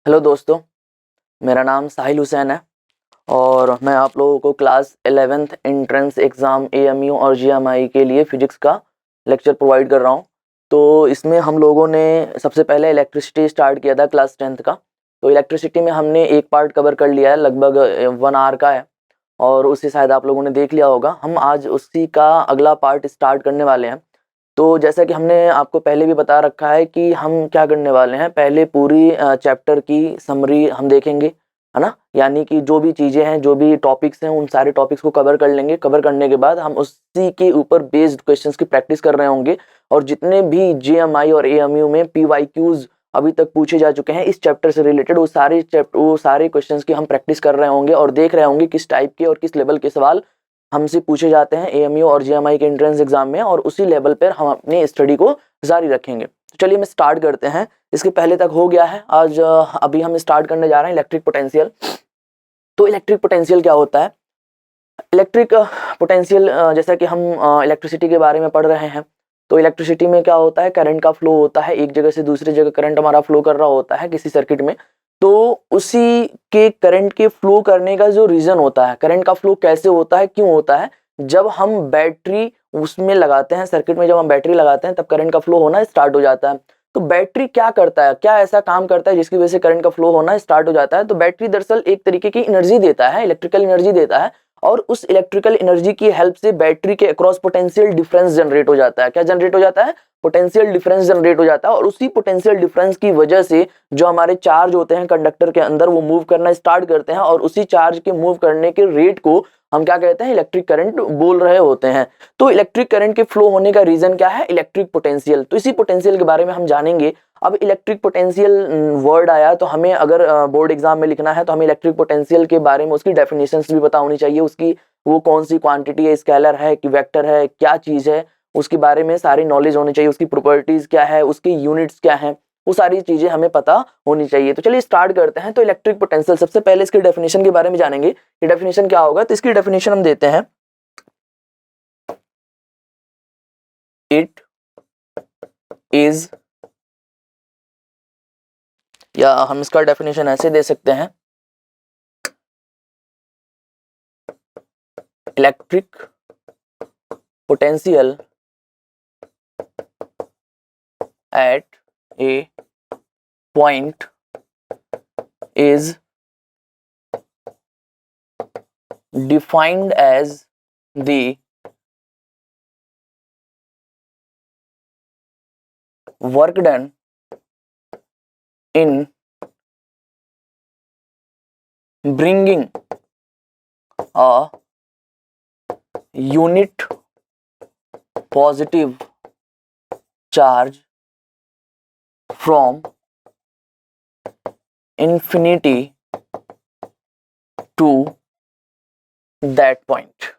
Hello दोस्तों, मेरा नाम साहिल हुसैन है और मैं आप लोगों को class 11th entrance exam AMU और जीएमआई के लिए फ़िज़िक्स का लेक्चर प्रोवाइड कर रहा हूं। तो इसमें हम लोगों ने सबसे पहले इलेक्ट्रिसिटी स्टार्ट किया था क्लास 10th का। तो इलेक्ट्रिसिटी में हमने एक पार्ट कवर कर लिया है, लगभग 1 आवर का है और उसे शायद आप लोगों ने देख लिया होगा। हम आज उसी का अगला पार्ट स्टार्ट करने वाले हैं। तो जैसा कि हमने आपको पहले भी बता रखा है कि हम क्या करने वाले हैं, पहले पूरी चैप्टर की समरी हम देखेंगे, है ना। यानी कि जो भी चीज़ें हैं, जो भी टॉपिक्स हैं, उन सारे टॉपिक्स को कवर कर लेंगे। कवर करने के बाद हम उसी के ऊपर बेस्ड क्वेश्चंस की प्रैक्टिस कर रहे होंगे और जितने भी जीएमआई और एएमयू में पीवाईक्यूज अभी तक पूछे जा चुके हैं इस चैप्टर से रिलेटेड, वो सारे क्वेश्चंस की हम प्रैक्टिस कर रहे होंगे और देख रहे होंगे किस टाइप के और किस लेवल के सवाल हमसे पूछे जाते हैं एएमयू और जीएमआई के एंट्रेंस एग्जाम में, और उसी लेवल पर हम अपनी स्टडी को जारी रखेंगे। तो चलिए मैं स्टार्ट करते हैं। इसके पहले तक हो गया है, आज अभी हम स्टार्ट करने जा रहे हैं इलेक्ट्रिक पोटेंशियल। तो इलेक्ट्रिक पोटेंशियल क्या होता है? इलेक्ट्रिक पोटेंशियल, जैसा कि हम इलेक्ट्रिसिटी के बारे में पढ़ रहे हैं, तो इलेक्ट्रिसिटी में क्या होता है, करंट का फ्लो होता है। एक जगह से दूसरी जगह करंट हमारा फ्लो कर रहा होता है किसी सर्किट में। तो उसी के करंट के फ्लो करने का जो रीजन होता है, करंट का फ्लो कैसे होता है, क्यों होता है, जब हम बैटरी उसमें लगाते हैं, सर्किट में जब हम बैटरी लगाते हैं तब करंट का फ्लो होना स्टार्ट हो जाता है। तो बैटरी क्या करता है, क्या ऐसा काम करता है जिसकी वजह से करंट का फ्लो होना स्टार्ट हो जाता है? तो बैटरी दरअसल एक तरीके की एनर्जी देता है, इलेक्ट्रिकल एनर्जी देता है, और उस इलेक्ट्रिकल एनर्जी की हेल्प से बैटरी के अक्रॉस पोटेंशियल डिफरेंस जनरेट हो जाता है। क्या जनरेट हो जाता है? पोटेंशियल डिफरेंस जनरेट हो जाता है। और उसी पोटेंशियल डिफरेंस की वजह से जो हमारे चार्ज होते हैं कंडक्टर के अंदर, वो मूव करना स्टार्ट करते हैं, और उसी चार्ज के मूव करने के रेट को हम क्या कहते हैं, इलेक्ट्रिक करंट बोल रहे होते हैं। तो इलेक्ट्रिक करंट के फ्लो होने का रीजन क्या है? Electric potential. तो इसी पोटेंशियल के बारे में हम जानेंगे। अब इलेक्ट्रिक पोटेंशियल वर्ड आया तो हमें अगर बोर्ड एग्जाम में लिखना है तो हमें इलेक्ट्रिक पोटेंशियल के बारे में उसकी डेफिनेशंस भी पता होनी चाहिए। उसकी वो कौन सी क्वांटिटी है, स्केलर है कि वेक्टर है, क्या चीज है, उसके बारे में सारी नॉलेज होनी चाहिए। उसकी प्रॉपर्टीज क्या है, उसकी यूनिट्स क्या है, वो सारी चीजें हमें पता होनी चाहिए। तो चलिए स्टार्ट करते हैं। तो इलेक्ट्रिक पोटेंशियल, सबसे पहले इसकी डेफिनेशन के बारे में जानेंगे कि डेफिनेशन क्या होगा। तो इसकी डेफिनेशन हम देते हैं, इट इज, या हम इसका डेफिनेशन ऐसे दे सकते हैं, electric potential at A point is defined as the work done in bringing a unit positive charge from infinity to that point।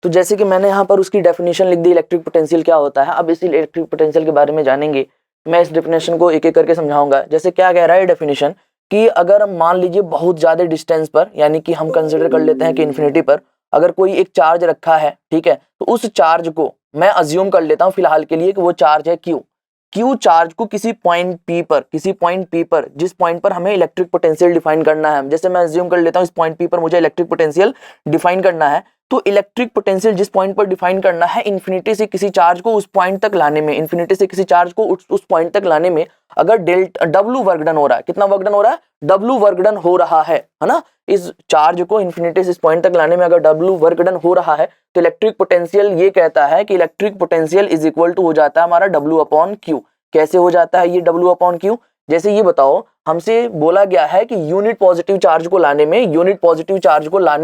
तो जैसे कि मैंने यहाँ पर उसकी डेफिनेशन लिख दी, इलेक्ट्रिक पोटेंशियल क्या होता है। अब इस इलेक्ट्रिक पोटेंशियल के बारे में जानेंगे। मैं इस डेफिनेशन को एक एक करके समझाऊंगा। जैसे क्या कह रहा है डेफिनेशन, कि अगर मान लीजिए बहुत ज्यादा डिस्टेंस पर, यानी कि हम कंसिडर कर लेते हैं कि इन्फिनिटी पर अगर कोई एक चार्ज रखा है, ठीक है, तो उस चार्ज को मैं अज्यूम कर लेता हूँ फिलहाल के लिए कि वो चार्ज है क्यू चार्ज को किसी पॉइंट पी पर जिस पॉइंट पर हमें इलेक्ट्रिक पोटेंशियल डिफाइन करना है, जैसे मैं अज्यूम कर लेता हूँ इस पॉइंट पी पर मुझे इलेक्ट्रिक पोटेंशियल डिफाइन करना है। तो इलेक्ट्रिक पोटेंशियल जिस पॉइंट पर डिफाइन करना है, इन्फिनिटी से किसी चार्ज को उस पॉइंट तक लाने में, इन्फिनिटी से किसी चार्ज को उस पॉइंट तक लाने में अगर डब्ल्यू वर्क डन हो रहा है, कितना वर्क डन हो रहा है? डब्ल्यू वर्क डन हो रहा है ना। इस चार्ज को इन्फिनिटी से इस पॉइंट तक लाने में अगर डब्ल्यू वर्क डन हो रहा है तो इलेक्ट्रिक पोटेंशियल ये कहता है कि electric potential is equal to हो जाता है हमारा डब्ल्यू अपॉन क्यू। कैसे हो जाता है ये डब्ल्यू अपॉन क्यू? जैसे ये बताओ, हमसे बोला गया है कि यूनिट पॉजिटिव चार्ज को लाने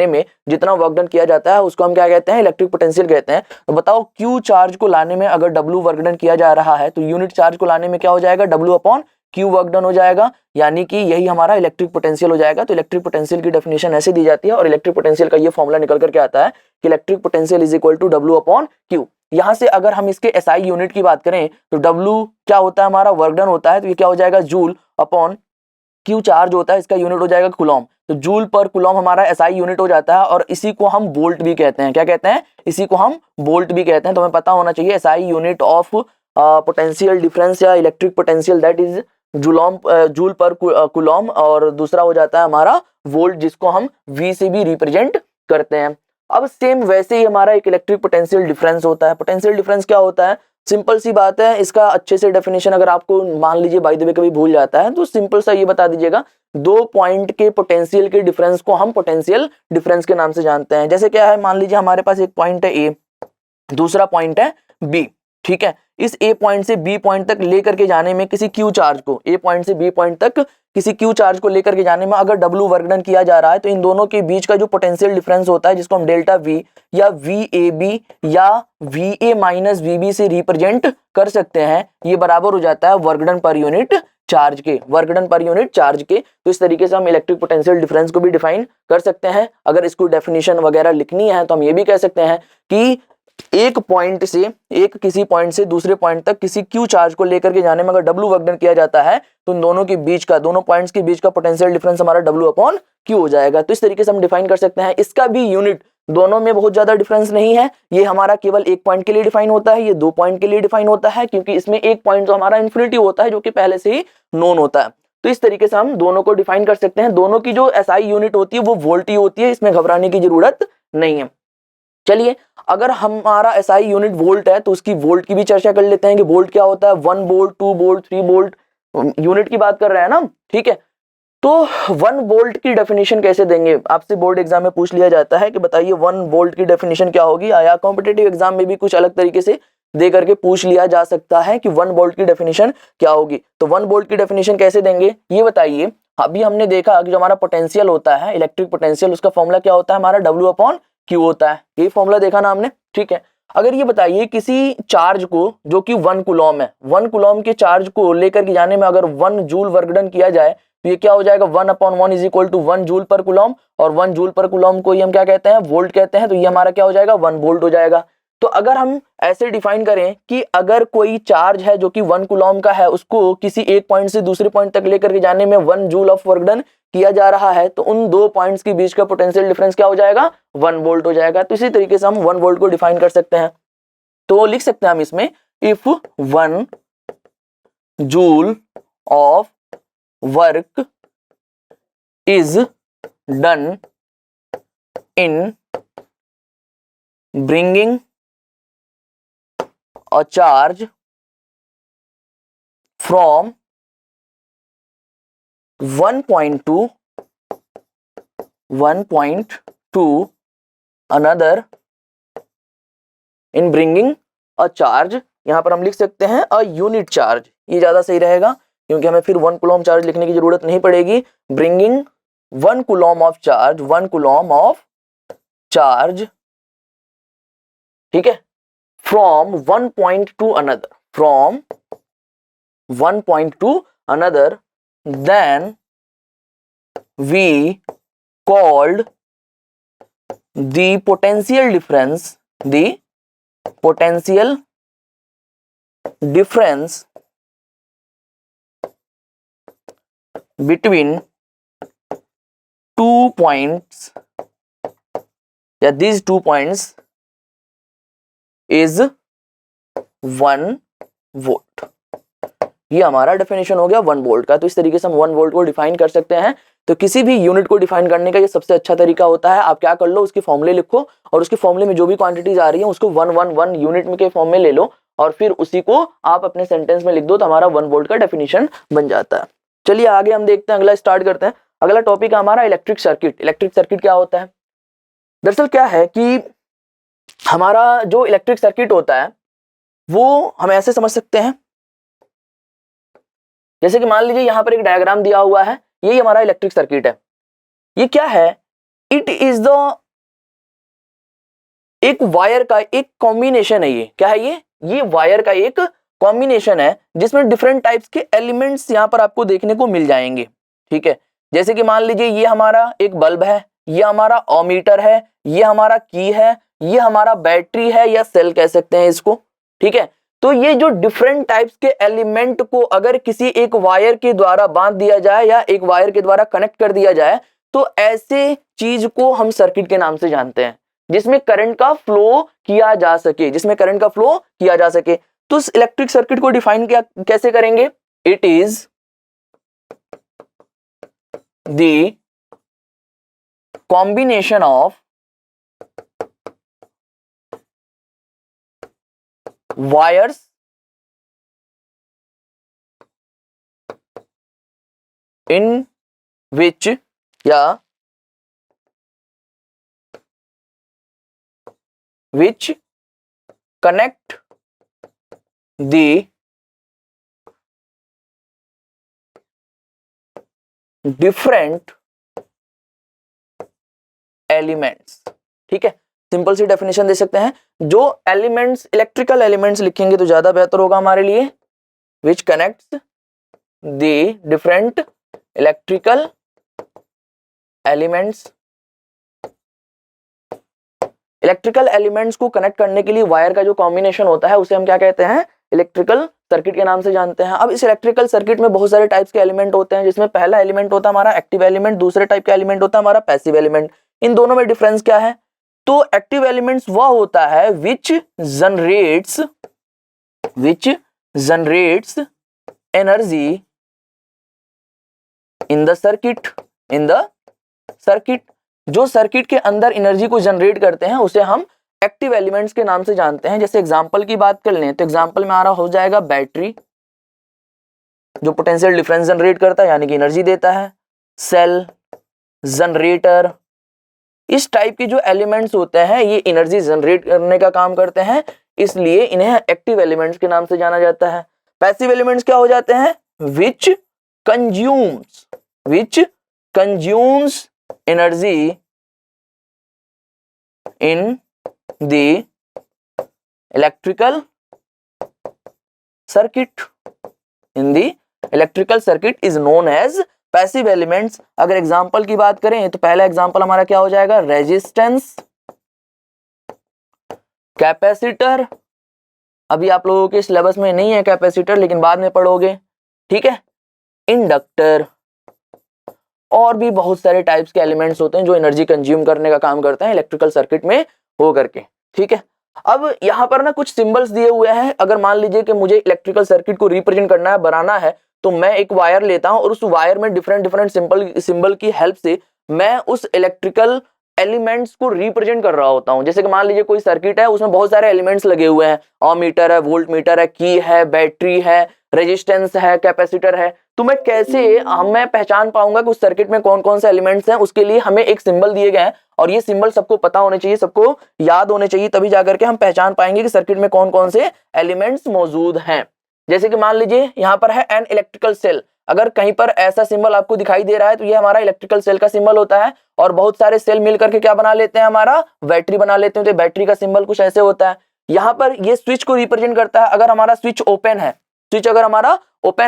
में जितना वर्क डन किया जाता है उसको हम क्या कहते हैं? इलेक्ट्रिक पोटेंशियल कहते हैं। तो बताओ, क्यू चार्ज को लाने में अगर डब्ल्यू वर्क डन किया जा रहा है तो यूनिट चार्ज को लाने में क्या हो जाएगा? W upon Q work done हो जाएगा, यानी कि यही हमारा इलेक्ट्रिक पोटेंशियल हो जाएगा। तो इलेक्ट्रिक पोटेंशियल की डेफिनेशन ऐसे दी जाती है और इलेक्ट्रिक पोटेंशियल का ये फॉर्मूला निकल करके आता है कि electric potential is equal to W upon Q. यहां से अगर हम इसके एसआई यूनिट की बात करें तो डब्ल्यू क्या होता है? हमारा वर्क डन होता है, तो ये क्या हो जाएगा? जूल अपॉन क्यू चार्ज होता है, इसका यूनिट हो जाएगा कूलॉम। तो जूल पर कूलॉम हमारा एसआई यूनिट हो जाता है और इसी को हम वोल्ट भी कहते हैं। क्या कहते हैं? इसी को हम वोल्ट भी कहते हैं। तो हमें पता होना चाहिए SI unit of potential difference या electric potential, that is joule per coulomb, और दूसरा हो जाता है हमारा वोल्ट, जिसको हम V से भी रिप्रेजेंट करते हैं। अब सेम वैसे ही हमारा एक इलेक्ट्रिक पोटेंशियल डिफरेंस होता है। पोटेंशियल डिफरेंस क्या होता है? सिंपल सी बात है, इसका अच्छे से डेफिनेशन अगर आपको मान लीजिए बाय द वे कभी भूल जाता है तो सिंपल सा ये बता दीजिएगा, दो पॉइंट के पोटेंशियल के डिफरेंस को हम पोटेंशियल डिफरेंस के नाम से जानते हैं। जैसे क्या है, मान लीजिए हमारे पास एक पॉइंट है ए, दूसरा पॉइंट है बी, ठीक है। इस ए पॉइंट से बी पॉइंट तक लेकर के जाने में किसी क्यू चार्ज को, ए पॉइंट से बी पॉइंट तक किसी क्यू चार्ज को लेकर के जाने में अगर W वर्क डन किया जा रहा है, तो इन दोनों के बीच का जो पोटेंशियल डिफरेंस होता है, जिसको हम डेल्टा V या VAB या VA माइनस VB से रिप्रेजेंट कर सकते हैं, ये बराबर हो जाता है work done per unit charge के, work done per unit charge के। तो इस तरीके से हम इलेक्ट्रिक पोटेंशियल डिफरेंस को भी डिफाइन कर सकते हैं। अगर इसको डेफिनेशन वगैरह लिखनी है तो हम ये भी कह सकते हैं कि एक पॉइंट से, एक किसी पॉइंट से दूसरे पॉइंट तक किसी क्यू चार्ज को लेकर के जाने में अगर W वर्क डन किया जाता है, तो इन दोनों के बीच का, दोनों पॉइंट्स के बीच का पोटेंशियल डिफरेंस हमारा W अपॉन Q हो जाएगा। तो इस तरीके से हम डिफाइन कर सकते हैं। इसका भी यूनिट, दोनों में बहुत ज्यादा डिफरेंस नहीं है, ये हमारा केवल एक पॉइंट के लिए डिफाइन होता है, ये दो पॉइंट के लिए डिफाइन होता है, क्योंकि इसमें एक पॉइंट तो हमारा इन्फिनिटी होता है जो कि पहले से ही नोन होता है। तो इस तरीके से हम दोनों को डिफाइन कर सकते हैं। दोनों की जो SI यूनिट होती है वो वोल्ट ही होती है, इसमें घबराने की जरूरत नहीं है। चलिए, अगर हमारा SI यूनिट वोल्ट है तो उसकी वोल्ट की भी चर्चा कर लेते हैं कि वोल्ट क्या होता है। 1 वोल्ट, 2 वोल्ट, 3 वोल्ट, यूनिट की बात कर रहे हैं ना, ठीक है। तो 1 वोल्ट की डेफिनेशन कैसे देंगे? आपसे बोर्ड एग्जाम में पूछ लिया जाता है कि बताइए 1 वोल्ट की डेफिनेशन क्या होगी, या कॉम्पिटिटिव एग्जाम में भी कुछ अलग तरीके से दे करके पूछ लिया जा सकता है कि 1 वोल्ट की डेफिनेशन क्या होगी। तो 1 वोल्ट की डेफिनेशन कैसे देंगे ये बताइए। अभी हमने देखा कि जो हमारा पोटेंशियल होता है, इलेक्ट्रिक पोटेंशियल, उसका फॉर्मूला क्या होता है हमारा, W अपॉन Q होता है। ये फॉर्मूला देखा ना हमने, ठीक है। अगर ये बताइए किसी चार्ज को जो कि 1 कूलॉम है, 1 कूलॉम के चार्ज को लेकर के जाने में अगर 1 जूल वर्क डन किया जाए, तो ये क्या हो जाएगा, 1/1 is equal to 1 joule per coulomb, और 1 जूल पर कूलॉम को ही हम क्या कहते हैं, वोल्ट कहते हैं। तो ये हमारा क्या हो जाएगा, 1 वोल्ट हो जाएगा। तो अगर हम ऐसे डिफाइन करें कि अगर कोई चार्ज है जो कि 1 कूलॉम का है, उसको किसी एक पॉइंट से दूसरे पॉइंट तक लेकर के जाने में 1 जूल ऑफ वर्क डन किया जा रहा है, तो उन दो पॉइंट्स के बीच का पोटेंशियल डिफरेंस क्या हो जाएगा, 1 वोल्ट हो जाएगा। तो इसी तरीके से हम 1 वोल्ट को डिफाइन कर सकते हैं। तो लिख सकते हैं हम इसमें, if 1 joule of work is done in bringing a charge from one point to another in bringing a charge, यहां पर हम लिख सकते हैं a unit charge, ये ज्यादा सही रहेगा क्योंकि हमें फिर 1 कूलॉम चार्ज लिखने की जरूरत नहीं पड़ेगी। bringing 1 coulomb of charge, 1 coulomb of charge, ठीक है, from 1 point to another, from 1 point to another, then we called the potential difference, the potential difference between 2 points या these 2 points इज 1 वोल्ट। ये हमारा डेफिनेशन हो गया 1 वोल्ट का। तो इस तरीके से हम 1 वोल्ट को डिफाइन कर सकते हैं। तो किसी भी यूनिट को डिफाइन करने का ये सबसे अच्छा तरीका होता है। आप क्या कर लो, उसके फॉर्मूले लिखो और उसके फॉर्मूले में जो भी क्वांटिटीज आ रही है उसको 1 यूनिट में के फॉर्म में ले लो और फिर उसी को आप अपने सेंटेंस में लिख दो, तो हमारा 1 वोल्ट का डेफिनेशन बन जाता है। चलिए आगे हम देखते हैं, अगला स्टार्ट करते हैं। अगला टॉपिक है हमारा इलेक्ट्रिक सर्किट। इलेक्ट्रिक सर्किट क्या होता है? दरअसल क्या है कि हमारा जो इलेक्ट्रिक सर्किट होता है वो हम ऐसे समझ सकते हैं, जैसे कि मान लीजिए यहां पर एक डायग्राम दिया हुआ है, यही हमारा इलेक्ट्रिक सर्किट है। ये क्या है, इट इज द एक वायर का एक कॉम्बिनेशन है। ये क्या है, ये वायर का एक कॉम्बिनेशन है जिसमें डिफरेंट टाइप्स के एलिमेंट्स यहां पर आपको देखने को मिल जाएंगे, ठीक है। जैसे कि मान लीजिए ये हमारा एक बल्ब है, ये हमारा ओमीटर है, ये हमारा की है, ये हमारा बैटरी है या सेल कह सकते हैं इसको, ठीक है। तो ये जो डिफरेंट टाइप्स के एलिमेंट को अगर किसी एक वायर के द्वारा बांध दिया जाए या एक वायर के द्वारा कनेक्ट कर दिया जाए, तो ऐसे चीज को हम सर्किट के नाम से जानते हैं, जिसमें करंट का फ्लो किया जा सके, जिसमें करंट का फ्लो किया जा सके। तो इस इलेक्ट्रिक सर्किट को डिफाइन क्या कैसे करेंगे? It is the combination of wires in which या which connect the different elements। ठीक है, सिंपल सी डेफिनेशन दे सकते हैं। जो एलिमेंट्स, इलेक्ट्रिकल एलिमेंट्स लिखेंगे तो ज्यादा बेहतर होगा हमारे लिए। which connects the different electrical elements। Electrical elements को कनेक्ट करने के लिए वायर का जो कॉम्बिनेशन होता है उसे हम क्या कहते हैं? इलेक्ट्रिकल सर्किट के नाम से जानते हैं। अब इस इलेक्ट्रिकल सर्किट में बहुत सारे टाइप्स के एलिमेंट होते हैं, जिसमें पहला एलिमेंट होता है हमारा एक्टिव एलिमेंट, दूसरे टाइप का एलिमेंट होता है हमारा पैसिव एलिमेंट। इन दोनों में डिफरेंस क्या है? तो एक्टिव एलिमेंट्स वह होता है which generates energy in the circuit. जो सर्किट के अंदर एनर्जी को जनरेट करते हैं उसे हम एक्टिव एलिमेंट्स के नाम से जानते हैं। जैसे एग्जांपल की बात कर लें तो एग्जांपल में आ रहा हो जाएगा बैटरी, जो पोटेंशियल डिफरेंस जनरेट करता है यानी कि एनर्जी देता है। सेल, जनरेटर, इस टाइप के जो एलिमेंट्स होते हैं ये एनर्जी जनरेट करने का काम करते हैं, इसलिए इन्हें एक्टिव एलिमेंट्स के नाम से जाना जाता है। पैसिव एलिमेंट्स क्या हो जाते हैं? Which consumes energy in the electrical circuit is known as passive elements. अगर एग्जांपल की बात करें तो पहला एग्जांपल हमारा क्या हो जाएगा? रेजिस्टेंस, कैपेसिटर, अभी आप लोगों के सिलेबस में नहीं है कैपेसिटर, लेकिन बाद में पढ़ोगे, ठीक है। इंडक्टर, और भी बहुत सारे टाइप्स के एलिमेंट्स होते हैं जो एनर्जी कंज्यूम करने का काम करते हैं इलेक्ट्रिकल सर्किट में हो करके, ठीक है। अब यहाँ पर ना कुछ सिंबल्स दिए हुए हैं। अगर मान लीजिए कि मुझे इलेक्ट्रिकल सर्किट को रिप्रेजेंट करना है, बनाना है, तो मैं एक वायर लेता हूं और उस वायर में डिफरेंट सिंबल की हेल्प से मैं उस इलेक्ट्रिकल एलिमेंट्स को रिप्रेजेंट कर रहा होता हूं। जैसे कि मान लीजिए कोई सर्किट है, उसमें बहुत सारे एलिमेंट्स लगे हुए हैं, अमीटर है, वोल्ट मीटर है, की है, बैटरी है, रेजिस्टेंस है, कैपेसिटर है। तो मैं मैं पहचान पाऊंगा कि उस सर्किट में कौन कौन से एलिमेंट्स हैं? उसके लिए हमें एक सिंबल दिए गए हैं और ये सिंबल सबको पता होने चाहिए, सबको याद होने चाहिए, तभी जाकर के हम पहचान पाएंगे कि सर्किट में कौन कौन से एलिमेंट्स मौजूद हैं। जैसे कि मान लीजिए यहाँ पर है एन इलेक्ट्रिकल सेल, अगर कहीं पर ऐसा सिंबल आपको दिखाई दे रहा है तो ये हमारा इलेक्ट्रिकल सेल का सिंबल होता है। और बहुत सारे सेल मिलकर के क्या बना लेते हैं? हमारा बैटरी बना लेते हैं। तो बैटरी का सिंबल कुछ ऐसे होता है। यहाँ पर ये स्विच को रिप्रेजेंट करता है। अगर हमारा स्विच ओपन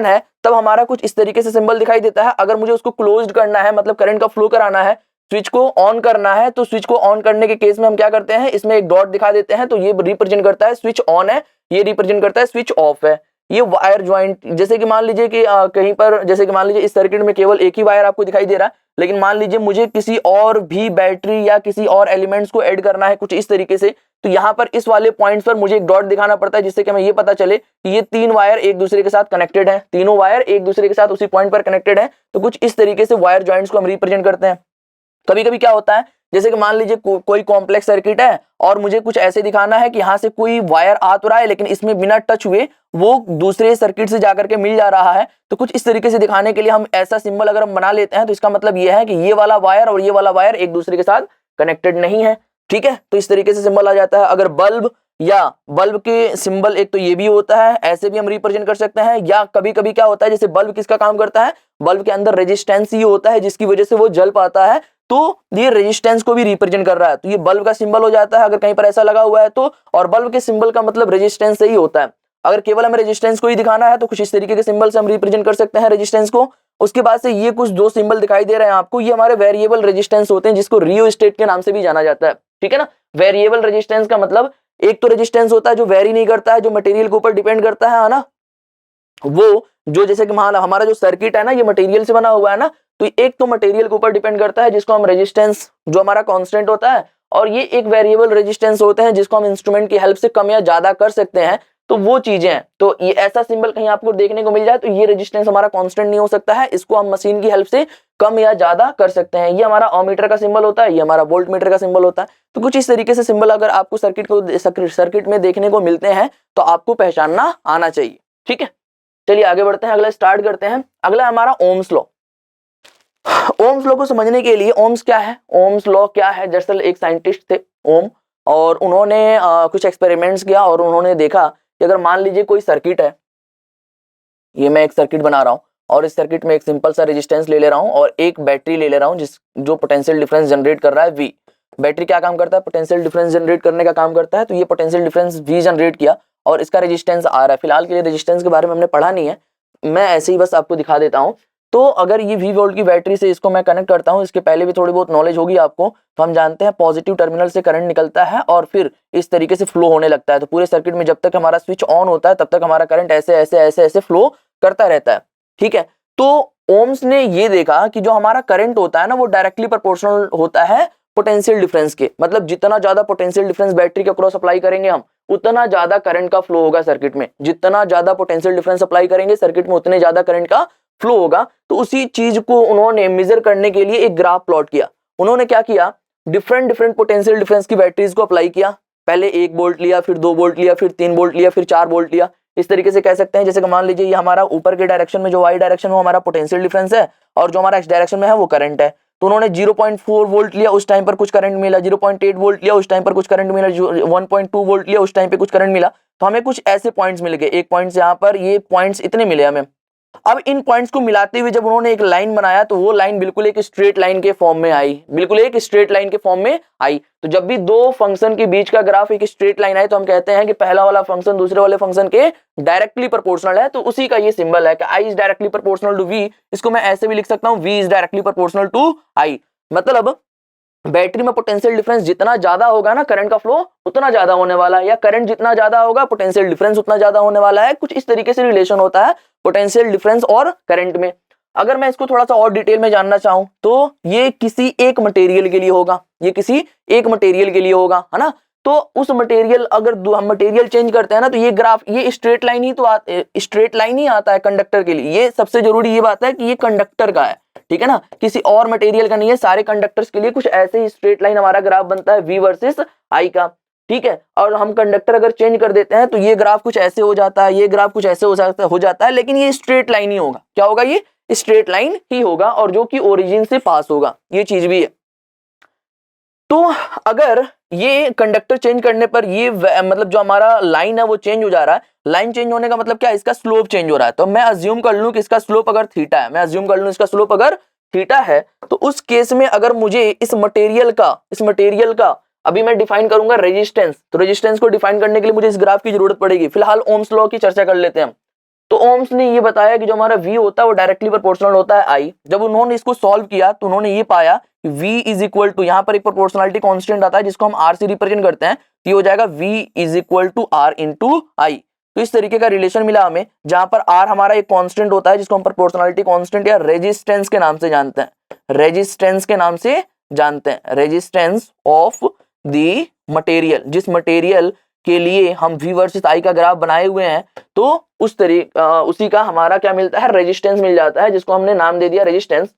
है, तब हमारा कुछ इस तरीके से सिंबल दिखाई देता है। अगर मुझे उसको क्लोज्ड करना है, मतलब करंट का फ्लो कराना है, स्विच को ऑन करना है, तो स्विच को ऑन करने के केस में हम क्या करते हैं? इसमें एक डॉट दिखा देते हैं, तो ये रिप्रेजेंट करता है स्विच ऑन है, ये रिप्रेजेंट करता है स्विच ऑफ है। ये वायर ज्वाइंट, जैसे कि मान लीजिए कि कहीं पर, जैसे कि मान लीजिए इस सर्किट में केवल एक ही वायर आपको दिखाई दे रहा है, लेकिन मान लीजिए मुझे किसी और भी बैटरी या किसी और एलिमेंट्स को ऐड करना है कुछ इस तरीके से, तो यहाँ पर इस वाले पॉइंट्स पर मुझे एक डॉट दिखाना पड़ता है, जिससे कि हमें ये पता चले कि ये तीन वायर एक दूसरे के साथ कनेक्टेड है, तीनों वायर एक दूसरे के साथ उसी पॉइंट पर कनेक्टेड है। तो कुछ इस तरीके से वायर ज्वाइंट्स को हम रिप्रेजेंट करते हैं। कभी कभी क्या होता है, जैसे कि मान लीजिए कोई कॉम्प्लेक्स सर्किट है और मुझे कुछ ऐसे दिखाना है कि यहाँ से कोई वायर आ तो रहा है, लेकिन इसमें बिना टच हुए वो दूसरे सर्किट से जाकर के मिल जा रहा है। तो कुछ इस तरीके से दिखाने के लिए हम ऐसा सिंबल अगर हम बना लेते हैं, तो इसका मतलब ये है कि ये वाला वायर और ये वाला वायर एक दूसरे के साथ कनेक्टेड नहीं है, ठीक है। तो इस तरीके से सिंबल आ जाता है। अगर बल्ब के सिंबल एक तो ये भी होता है, ऐसे भी हम रिप्रेजेंट कर सकते हैं। या कभी कभी क्या होता है, जैसे बल्ब किसका काम करता है? बल्ब के अंदर रेजिस्टेंस ही होता है जिसकी वजह से वो जल पाता है, तो ये रेजिस्टेंस को भी रिप्रेजेंट कर रहा है, तो ये बल्ब का सिंबल हो जाता है अगर कहीं पर ऐसा लगा हुआ है तो। और बल्ब के सिंबल का मतलब रेजिस्टेंस से ही होता है। अगर केवल हमें रेजिस्टेंस को ही दिखाना है तो कुछ इस तरीके के सिंबल से हम रिप्रेजेंट कर सकते हैं रेजिस्टेंस को। उसके बाद से ये कुछ दो सिंबल दिखाई दे रहे हैं आपको, ये हमारे वेरिएबल रेजिस्टेंस होते हैं, जिसको रियोस्टेट के नाम से भी जाना जाता है, ठीक है ना। वेरिएबल रेजिस्टेंस का मतलब एक तो रेजिस्टेंस होता है जो वेरी नहीं करता है, जो मटेरियल के ऊपर डिपेंड करता है ना, वो जो जैसे कि हमारा जो सर्किट है ना, ये मटेरियल से बना हुआ है ना, तो एक तो मटेरियल के ऊपर डिपेंड करता है जिसको हम रेजिस्टेंस, जो हमारा कांस्टेंट होता है, और ये एक वेरिएबल रेजिस्टेंस होते हैं जिसको हम इंस्ट्रूमेंट की हेल्प से कम या ज्यादा कर सकते हैं। तो वो चीजें हैं। तो ये ऐसा सिंबल कहीं आपको देखने को मिल जाए तो ये रेजिस्टेंस हमारा कांस्टेंट नहीं हो सकता है, इसको हम मशीन की हेल्प से कम या ज्यादा कर सकते हैं। ये हमारा ओमीटर का सिंबल होता है, ये हमारा वोल्ट मीटर का सिंबल होता है। तो कुछ इस तरीके से सिंबल अगर आपको सर्किट में देखने को मिलते हैं तो आपको पहचानना आना चाहिए। ठीक है, चलिए आगे बढ़ते हैं, अगला स्टार्ट करते हैं। अगला हमारा ओम्स लॉ। ओम्स लॉ को समझने के लिए ओम्स क्या है, ओम्स लॉ क्या है, दरअसल एक साइंटिस्ट थे ओम, और उन्होंने कुछ एक्सपेरिमेंट्स किया और उन्होंने देखा कि अगर मान लीजिए कोई सर्किट है, ये मैं एक सर्किट बना रहा हूं और इस सर्किट में एक सिंपल सा रेजिस्टेंस ले रहा हूं और एक बैटरी ले रहा हूं जो पोटेंशियल डिफरेंस जनरेट कर रहा है V। बैटरी क्या काम करता है, पोटेंशियल डिफरेंस जनरेट करने का काम करता है। तो ये पोटेंशियल डिफरेंस V जनरेट किया और इसका रेजिस्टेंस आ रहा है। फिलहाल के लिए रेजिस्टेंस के बारे में हमने पढ़ा नहीं है, मैं ऐसे ही बस आपको दिखा देता हूँ। तो अगर ये V वोल्ट की बैटरी से इसको मैं कनेक्ट करता हूँ, इसके पहले भी थोड़ी बहुत नॉलेज होगी आपको, तो हम जानते हैं पॉजिटिव टर्मिनल से करंट निकलता है और फिर इस तरीके से फ्लो होने लगता है। तो पूरे सर्किट में जब तक हमारा स्विच ऑन होता है तब तक हमारा करंट ऐसे ऐसे ऐसे ऐसे फ्लो करता रहता है। ठीक है, तो ओम्स ने ये देखा कि जो हमारा करंट होता है ना वो डायरेक्टली प्रोपोर्शनल होता है पोटेंशियल डिफरेंस के। मतलब जितना ज्यादा पोटेंशियल डिफरेंस बैटरी के क्रॉस अप्लाई करेंगे हम, उतना ज्यादा करंट का फ्लो होगा सर्किट में। जितना ज्यादा पोटेंशियल डिफरेंस अप्लाई करेंगे सर्किट में उतने ज्यादा करंट का फ्लो होगा। तो उसी चीज को उन्होंने मेजर करने के लिए एक ग्राफ प्लॉट किया। उन्होंने क्या किया, डिफरेंट डिफरेंट पोटेंशियल डिफरेंस की बैटरीज को अप्लाई किया। पहले 1 वोल्ट लिया, फिर 2 वोल्ट लिया, फिर 3 वोल्ट लिया, फिर 4 वोल्ट लिया। इस तरीके से कह सकते हैं, जैसे कि मान लीजिए ये हमारा ऊपर के डायरेक्शन में जो वाई डायरेक्शन में हमारा पोटेंशियल डिफरेंस है और जो हमारा एक्स डायरेक्शन में है वो करंट है। तो उन्होंने 0.4 वोल्ट लिया, उस टाइम पर कुछ करंट मिला, 0.8 वोल्ट लिया, उस टाइम पर कुछ करंट मिला, 1.2 वोल्ट लिया, उस टाइम पे कुछ करंट मिला। तो हमें कुछ ऐसे पॉइंट्स मिल गए, एक पॉइंट यहाँ पर ये पॉइंट्स इतने मिले हमें। अब इन पॉइंट्स को मिलाते हुए जब उन्होंने एक लाइन बनाया तो वो लाइन बिल्कुल एक स्ट्रेट लाइन के फॉर्म में आई, बिल्कुल एक स्ट्रेट लाइन के फॉर्म में आई। तो जब भी दो फंक्शन के बीच का ग्राफ एक स्ट्रेट लाइन आए तो हम कहते हैं कि पहला वाला फंक्शन दूसरे वाले फंक्शन के डायरेक्टली प्रोपोर्शनल है। तो उसी का ये सिंबल है कि I is directly proportional to V. इसको मैं ऐसे भी लिख सकता हूं, V is directly proportional to I. मतलब बैटरी में पोटेंशियल डिफरेंस जितना ज्यादा होगा ना, करंट का फ्लो उतना ज्यादा होने वाला है, या करंट जितना ज्यादा होगा पोटेंशियल डिफरेंस उतना ज्यादा होने वाला है। कुछ इस तरीके से रिलेशन होता है पोटेंशियल डिफरेंस और करंट में। अगर मैं इसको थोड़ा सा और डिटेल में जानना चाहूं तो ये किसी एक मटेरियल के लिए होगा, ये किसी एक मटेरियल के लिए होगा, है ना। तो उस मटेरियल, अगर हम मटेरियल चेंज करते हैं ना तो ये ग्राफ, ये स्ट्रेट लाइन ही तो स्ट्रेट लाइन ही आता है कंडक्टर के लिए। ये सबसे जरूरी ये बात है कि ये कंडक्टर का है, ठीक है ना, किसी और मटेरियल का नहीं है। सारे कंडक्टर्स के लिए कुछ ऐसे ही स्ट्रेट लाइन हमारा ग्राफ बनता है V वर्सेस I का, ठीक है। और हम कंडक्टर अगर चेंज कर देते हैं तो ये ग्राफ कुछ ऐसे हो जाता है, ये ग्राफ कुछ ऐसे हो जाता है, लेकिन ये स्ट्रेट लाइन ही होगा। क्या होगा, ये स्ट्रेट लाइन ही होगा, और जो कि ओरिजिन से पास होगा, ये चीज भी है। तो अगर ये कंडक्टर चेंज करने पर ये मतलब जो हमारा लाइन है वो चेंज हो जा रहा है, लाइन चेंज होने का मतलब क्या है, इसका स्लोप चेंज हो रहा है। तो मैं अज्यूम कर लूं कि इसका स्लोप अगर थीटा है, मैं अज्यूम कर लूं इसका स्लोप अगर थीटा है, तो उस केस में अगर मुझे इस मटेरियल का अभी मैं डिफाइन करूंगा रेजिस्टेंस, तो रेजिस्टेंस को डिफाइन करने के लिए मुझे इस ग्राफ की जरूरत पड़ेगी। फिलहाल ओम्स लॉ की चर्चा कर लेते हैं हम। तो ओम्स ने ये बताया कि जो हमारा V होता है वो डायरेक्टली प्रोपोर्शनल होता है I। जब उन्होंने इसको सॉल्व किया तो उन्होंने ये पाया कि V इज इक्वल टू, यहाँ पर एक प्रोपोर्शनलिटी कांस्टेंट आता है जिसको हम R से रिप्रेजेंट करते हैं, तो ये हो जाएगा V is equal to R into I. तो इस तरीके का रिलेशन मिला हमें, जहां पर R हमारा एक कांस्टेंट होता है जिसको हम प्रोपोर्शनलिटी कांस्टेंट या रेजिस्टेंस के नाम से जानते हैं, रेजिस्टेंस के नाम से जानते हैं, रेजिस्टेंस ऑफ द मटेरियल। जिस मटेरियल के लिए हम V वर्सेस I का ग्राफ बनाए हुए हैं, तो उसी का हमारा क्या मिलता है, रेजिस्टेंस मिल जाता है, जिसको हमने नाम दे दिया रेजिस्टेंस।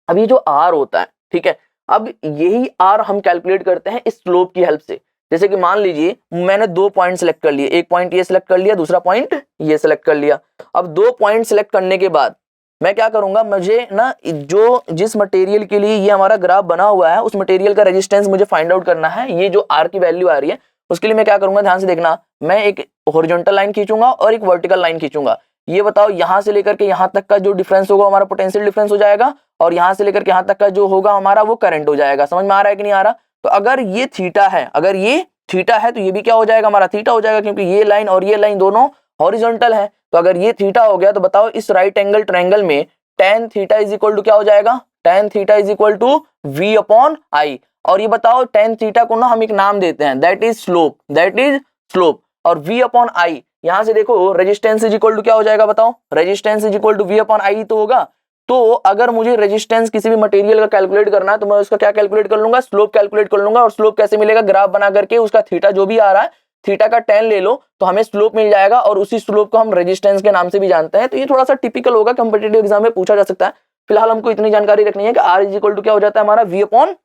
अब ये जो R होता है, ठीक है, अब यही R हम कैलकुलेट करते हैं इस स्लोप की हेल्प से। जैसे कि मान लीजिए मैंने 2 पॉइंट सेलेक्ट कर लिए, एक पॉइंट ये सेलेक्ट कर लिया, दूसरा पॉइंट ये सेलेक्ट कर लिया। अब 2 पॉइंट सेलेक्ट करने के बाद मैं क्या करूंगा, मुझे ना जो जिस मटेरियल के लिए ये हमारा ग्राफ बना हुआ है उस मटेरियल का रेजिस्टेंस मुझे फाइंड आउट करना है। ये जो R की वैल्यू आ रही है उसके लिए मैं क्या करूंगा, ध्यान से देखना, मैं एक हॉरिजॉन्टल लाइन खींचूंगा और एक वर्टिकल लाइन खींचूंगा। ये बताओ यहां से लेकर के यहां तक का जो डिफरेंस होगा हमारा पोटेंशियल डिफरेंस हो जाएगा, और यहां से लेकर के यहां तक का जो होगा हमारा वो करंट हो जाएगा। समझ में आ रहा है कि नहीं आ रहा। तो अगर ये थीटा है, अगर ये थीटा है तो ये भी क्या हो जाएगा, हमारा थीटा हो जाएगा, क्योंकि ये लाइन और ये लाइन दोनों हॉरिजॉन्टल है। तो अगर ये थीटा हो गया तो बताओ इस राइट एंगल ट्रायंगल में tan theta is equal to क्या हो जाएगा, tan theta is equal to V upon I। और ये बताओ tan थीटा को ना हम एक नाम देते हैं, that is slope, that is slope. और V अपॉन I, यहां से देखो रेजिस्टेंस इज इक्वल टू क्या हो जाएगा, बताओ, resistance is equal to V upon I तो होगा। तो अगर मुझे रेजिस्टेंस किसी भी मटेरियल का कैलकुलेट करना है तो मैं उसका क्या कैलकुलेट कर लूंगा, स्लोप कैलकुलेट कर लूंगा। और स्लोप कैसे मिलेगा, ग्राफ बना करके उसका थीटा जो भी आ रहा है, थीटा का tan ले लो तो हमें स्लोप मिल जाएगा, और उसी स्लोप को हम रेजिस्टेंस के नाम से भी जानते हैं। तो ये थोड़ा सा टिपिकल होगा, कॉम्पिटिटिव एग्जाम में पूछा जा सकता है। फिलहाल हमको इतनी जानकारी रखनी है कि R इज इक्वल टू क्या हो जाता है हमारा, V अपॉन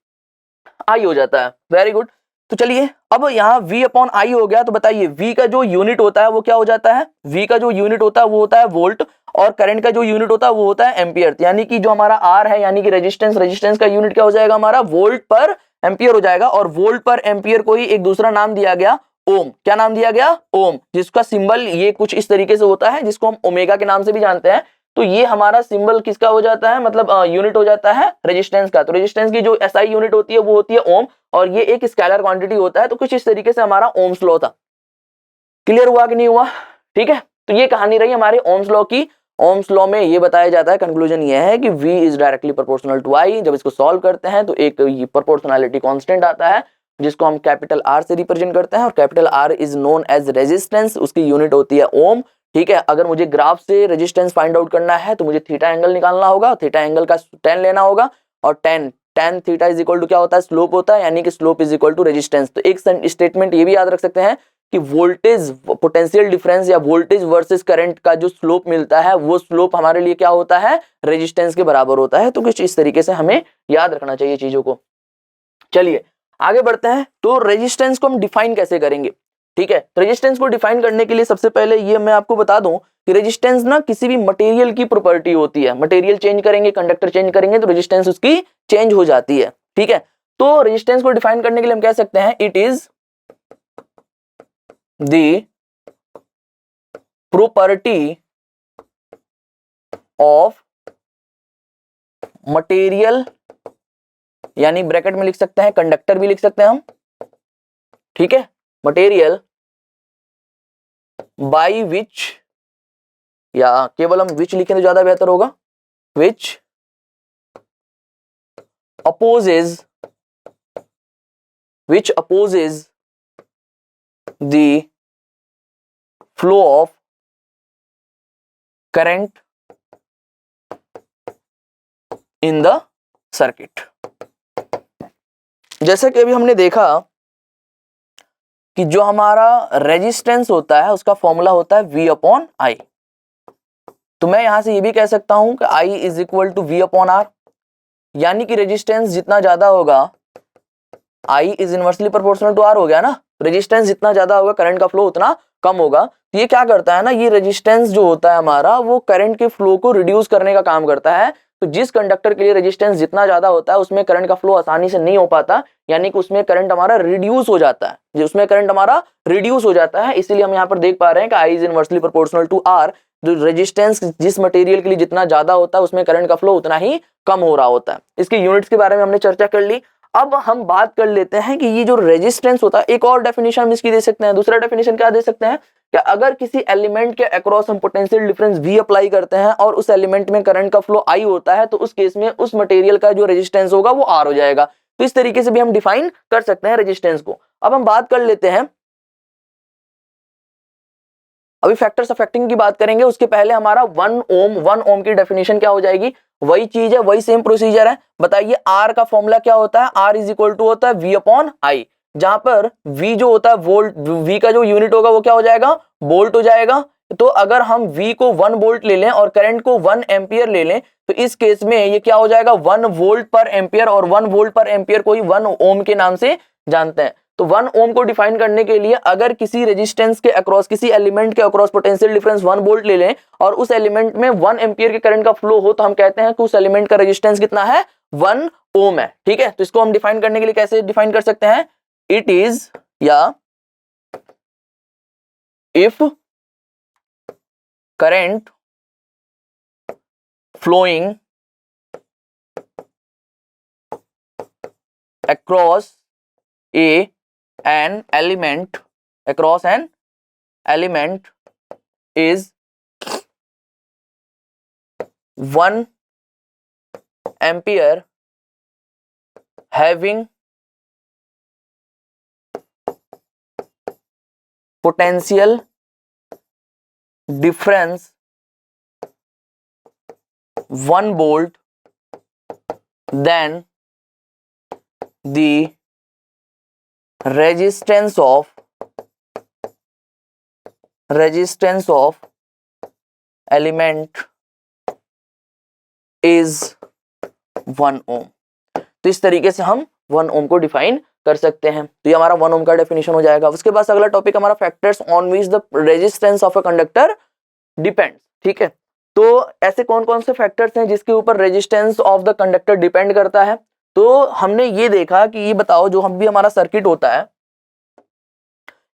I हो जाता है। Very good. तो चलिए अब यहाँ V अपॉन I हो गया, तो बताइए V का जो यूनिट होता है वो क्या हो जाता है, V का जो यूनिट होता है वो होता है वोल्ट, और करंट का जो यूनिट होता है वो होता है एम्पियर। यानी कि जो हमारा R है यानी कि रेजिस्टेंस का यूनिट क्या हो जाएगा हमारा, वोल्ट पर एम्पियर हो जाएगा। और वोल्ट पर एम्पियर को ही एक दूसरा नाम दिया गया ओम। क्या नाम दिया गया, ओम, जिसका सिंबल ये कुछ इस तरीके से होता है, जिसको हम ओमेगा के नाम से भी जानते हैं। तो ये हमारा सिंबल किसका हो जाता है, मतलब यूनिट हो जाता है रेजिस्टेंस का। तो रेजिस्टेंस की जो एसआई यूनिट होती है वो होती है ओम, और ये एक स्केलर क्वांटिटी होता है। तो कुछ इस तरीके से हमारा ओम्स लॉ था। क्लियर हुआ कि नहीं हुआ, ठीक है। तो ये कहानी रही हमारे ओम्स लॉ की। ओम्स लॉ में ये बताया जाता है, कंक्लूजन ये है कि V is directly proportional to I। जब इसको सॉल्व करते हैं तो एक प्रोपोर्शनैलिटी कांस्टेंट आता है जिसको हम कैपिटल R से रिप्रेजेंट करते हैं, और capital R is known as resistance, उसकी यूनिट होती है ओम, ठीक है। अगर मुझे ग्राफ से रेजिस्टेंस फाइंड आउट करना है तो मुझे थीटा एंगल निकालना होगा, थीटा एंगल का tan लेना होगा, और tan theta is equal to क्या होता है, स्लोप होता है, यानी कि slope is equal to resistance. तो एक स्टेटमेंट ये भी याद रख सकते हैं कि वोल्टेज पोटेंशियल डिफरेंस या वोल्टेज वर्सेस करंट का जो स्लोप मिलता है वो स्लोप हमारे लिए क्या होता है, रेजिस्टेंस के बराबर होता है। तो कुछ इस तरीके से हमें याद रखना चाहिए चीजों को। चलिए आगे बढ़ते हैं। तो रेजिस्टेंस को हम डिफाइन कैसे करेंगे, ठीक है। तो रेजिस्टेंस को डिफाइन करने के लिए सबसे पहले ये मैं आपको बता दूं कि रेजिस्टेंस ना किसी भी मटेरियल की प्रॉपर्टी होती है। मटेरियल चेंज करेंगे, कंडक्टर चेंज करेंगे तो रेजिस्टेंस उसकी चेंज हो जाती है, ठीक है। तो रेजिस्टेंस को डिफाइन करने के लिए हम कह सकते हैं it is the property of material, यानी ब्रैकेट में लिख सकते हैं, कंडक्टर भी लिख सकते हैं हम, ठीक है, मटेरियल बाय विच, या केवल हम विच लिखें तो ज्यादा बेहतर होगा, विच opposes the flow of current in the circuit। जैसे कि अभी हमने देखा कि जो हमारा रेजिस्टेंस होता है उसका फॉर्मूला होता है V अपॉन I। तो मैं यहां से ये भी कह सकता हूं कि I is equal to V upon R, यानी कि रेजिस्टेंस जितना ज्यादा होगा, I is inversely proportional to R हो गया ना। रेजिस्टेंस जितना ज्यादा होगा करंट का फ्लो उतना कम होगा। तो ये क्या करता है ना, ये रेजिस्टेंस जो होता है हमारा वो करंट के फ्लो को रिड्यूस करने का काम करता है। तो जिस कंडक्टर के लिए रेजिस्टेंस जितना ज्यादा होता है उसमें करंट का फ्लो आसानी से नहीं हो पाता, यानी कि उसमें करंट हमारा रिड्यूस हो जाता है, उसमें करंट हमारा रिड्यूस हो जाता है। इसीलिए हम यहाँ पर देख पा रहे हैं कि I is inversely proportional to R। जो रेजिस्टेंस जिस मटेरियल के लिए जितना ज्यादा होता है उसमें करंट का फ्लो उतना ही कम हो रहा होता है। इसकी यूनिट्स के बारे में हमने चर्चा कर ली। अब हम बात कर लेते हैं कि ये जो रेजिस्टेंस होता है, एक और डेफिनेशन हम इसकी दे सकते हैं। दूसरा डेफिनेशन क्या दे सकते हैं कि अगर किसी एलिमेंट के अक्रॉस हम पोटेंशियल डिफरेंस V अप्लाई करते हैं और उस एलिमेंट में करंट का फ्लो I होता है, तो उस केस में उस मटेरियल का जो रेजिस्टेंस होगा वो R हो जाएगा। तो इस तरीके से भी हम डिफाइन कर सकते हैं रेजिस्टेंस को। अब हम बात कर लेते हैं, अभी फैक्टर्स अफेक्टिंग की बात करेंगे, उसके पहले हमारा 1 ओम की डेफिनेशन क्या हो जाएगी, वही चीज है, वही सेम प्रोसीजर है। बताइए R का फॉर्मूला क्या होता है, R इज इक्वल टू होता है V अपॉन I, जहां पर V जो होता है वोल्ट, V का जो यूनिट होगा वो क्या हो जाएगा, वोल्ट हो जाएगा। तो अगर हम V को 1 वोल्ट ले लें और करंट को 1 एम्पियर ले लें तो इस केस में ये क्या हो जाएगा, 1 वोल्ट पर एम्पियर, और 1 वोल्ट पर एम्पियर को ही 1 ओम के नाम से जानते हैं। तो 1 ओम को डिफाइन करने के लिए अगर किसी रेजिस्टेंस के अक्रॉस, किसी एलिमेंट के अक्रॉस पोटेंशियल डिफरेंस 1 वोल्ट ले लें और उस एलिमेंट में 1 एम्पियर के करंट का फ्लो हो, तो हम कहते हैं कि उस एलिमेंट का रेजिस्टेंस कितना है, 1 ओम है, ठीक है। तो इसको हम डिफाइन करने के लिए कैसे डिफाइन कर सकते हैं, इट इज, या if current flowing across an element is 1 ampere having potential difference 1 volt, then the resistance of resistance of element is 1 ओम। तो इस तरीके से हम 1 ओम को डिफाइन कर सकते हैं। तो ये हमारा 1 ओम का डेफिनेशन हो जाएगा। उसके बाद अगला टॉपिक हमारा factors on which the resistance of a conductor depends. ठीक है, तो ऐसे कौन कौन से फैक्टर्स हैं जिसके ऊपर resistance of the conductor depend करता है। तो हमने ये देखा कि ये बताओ जो हम भी हमारा सर्किट होता है,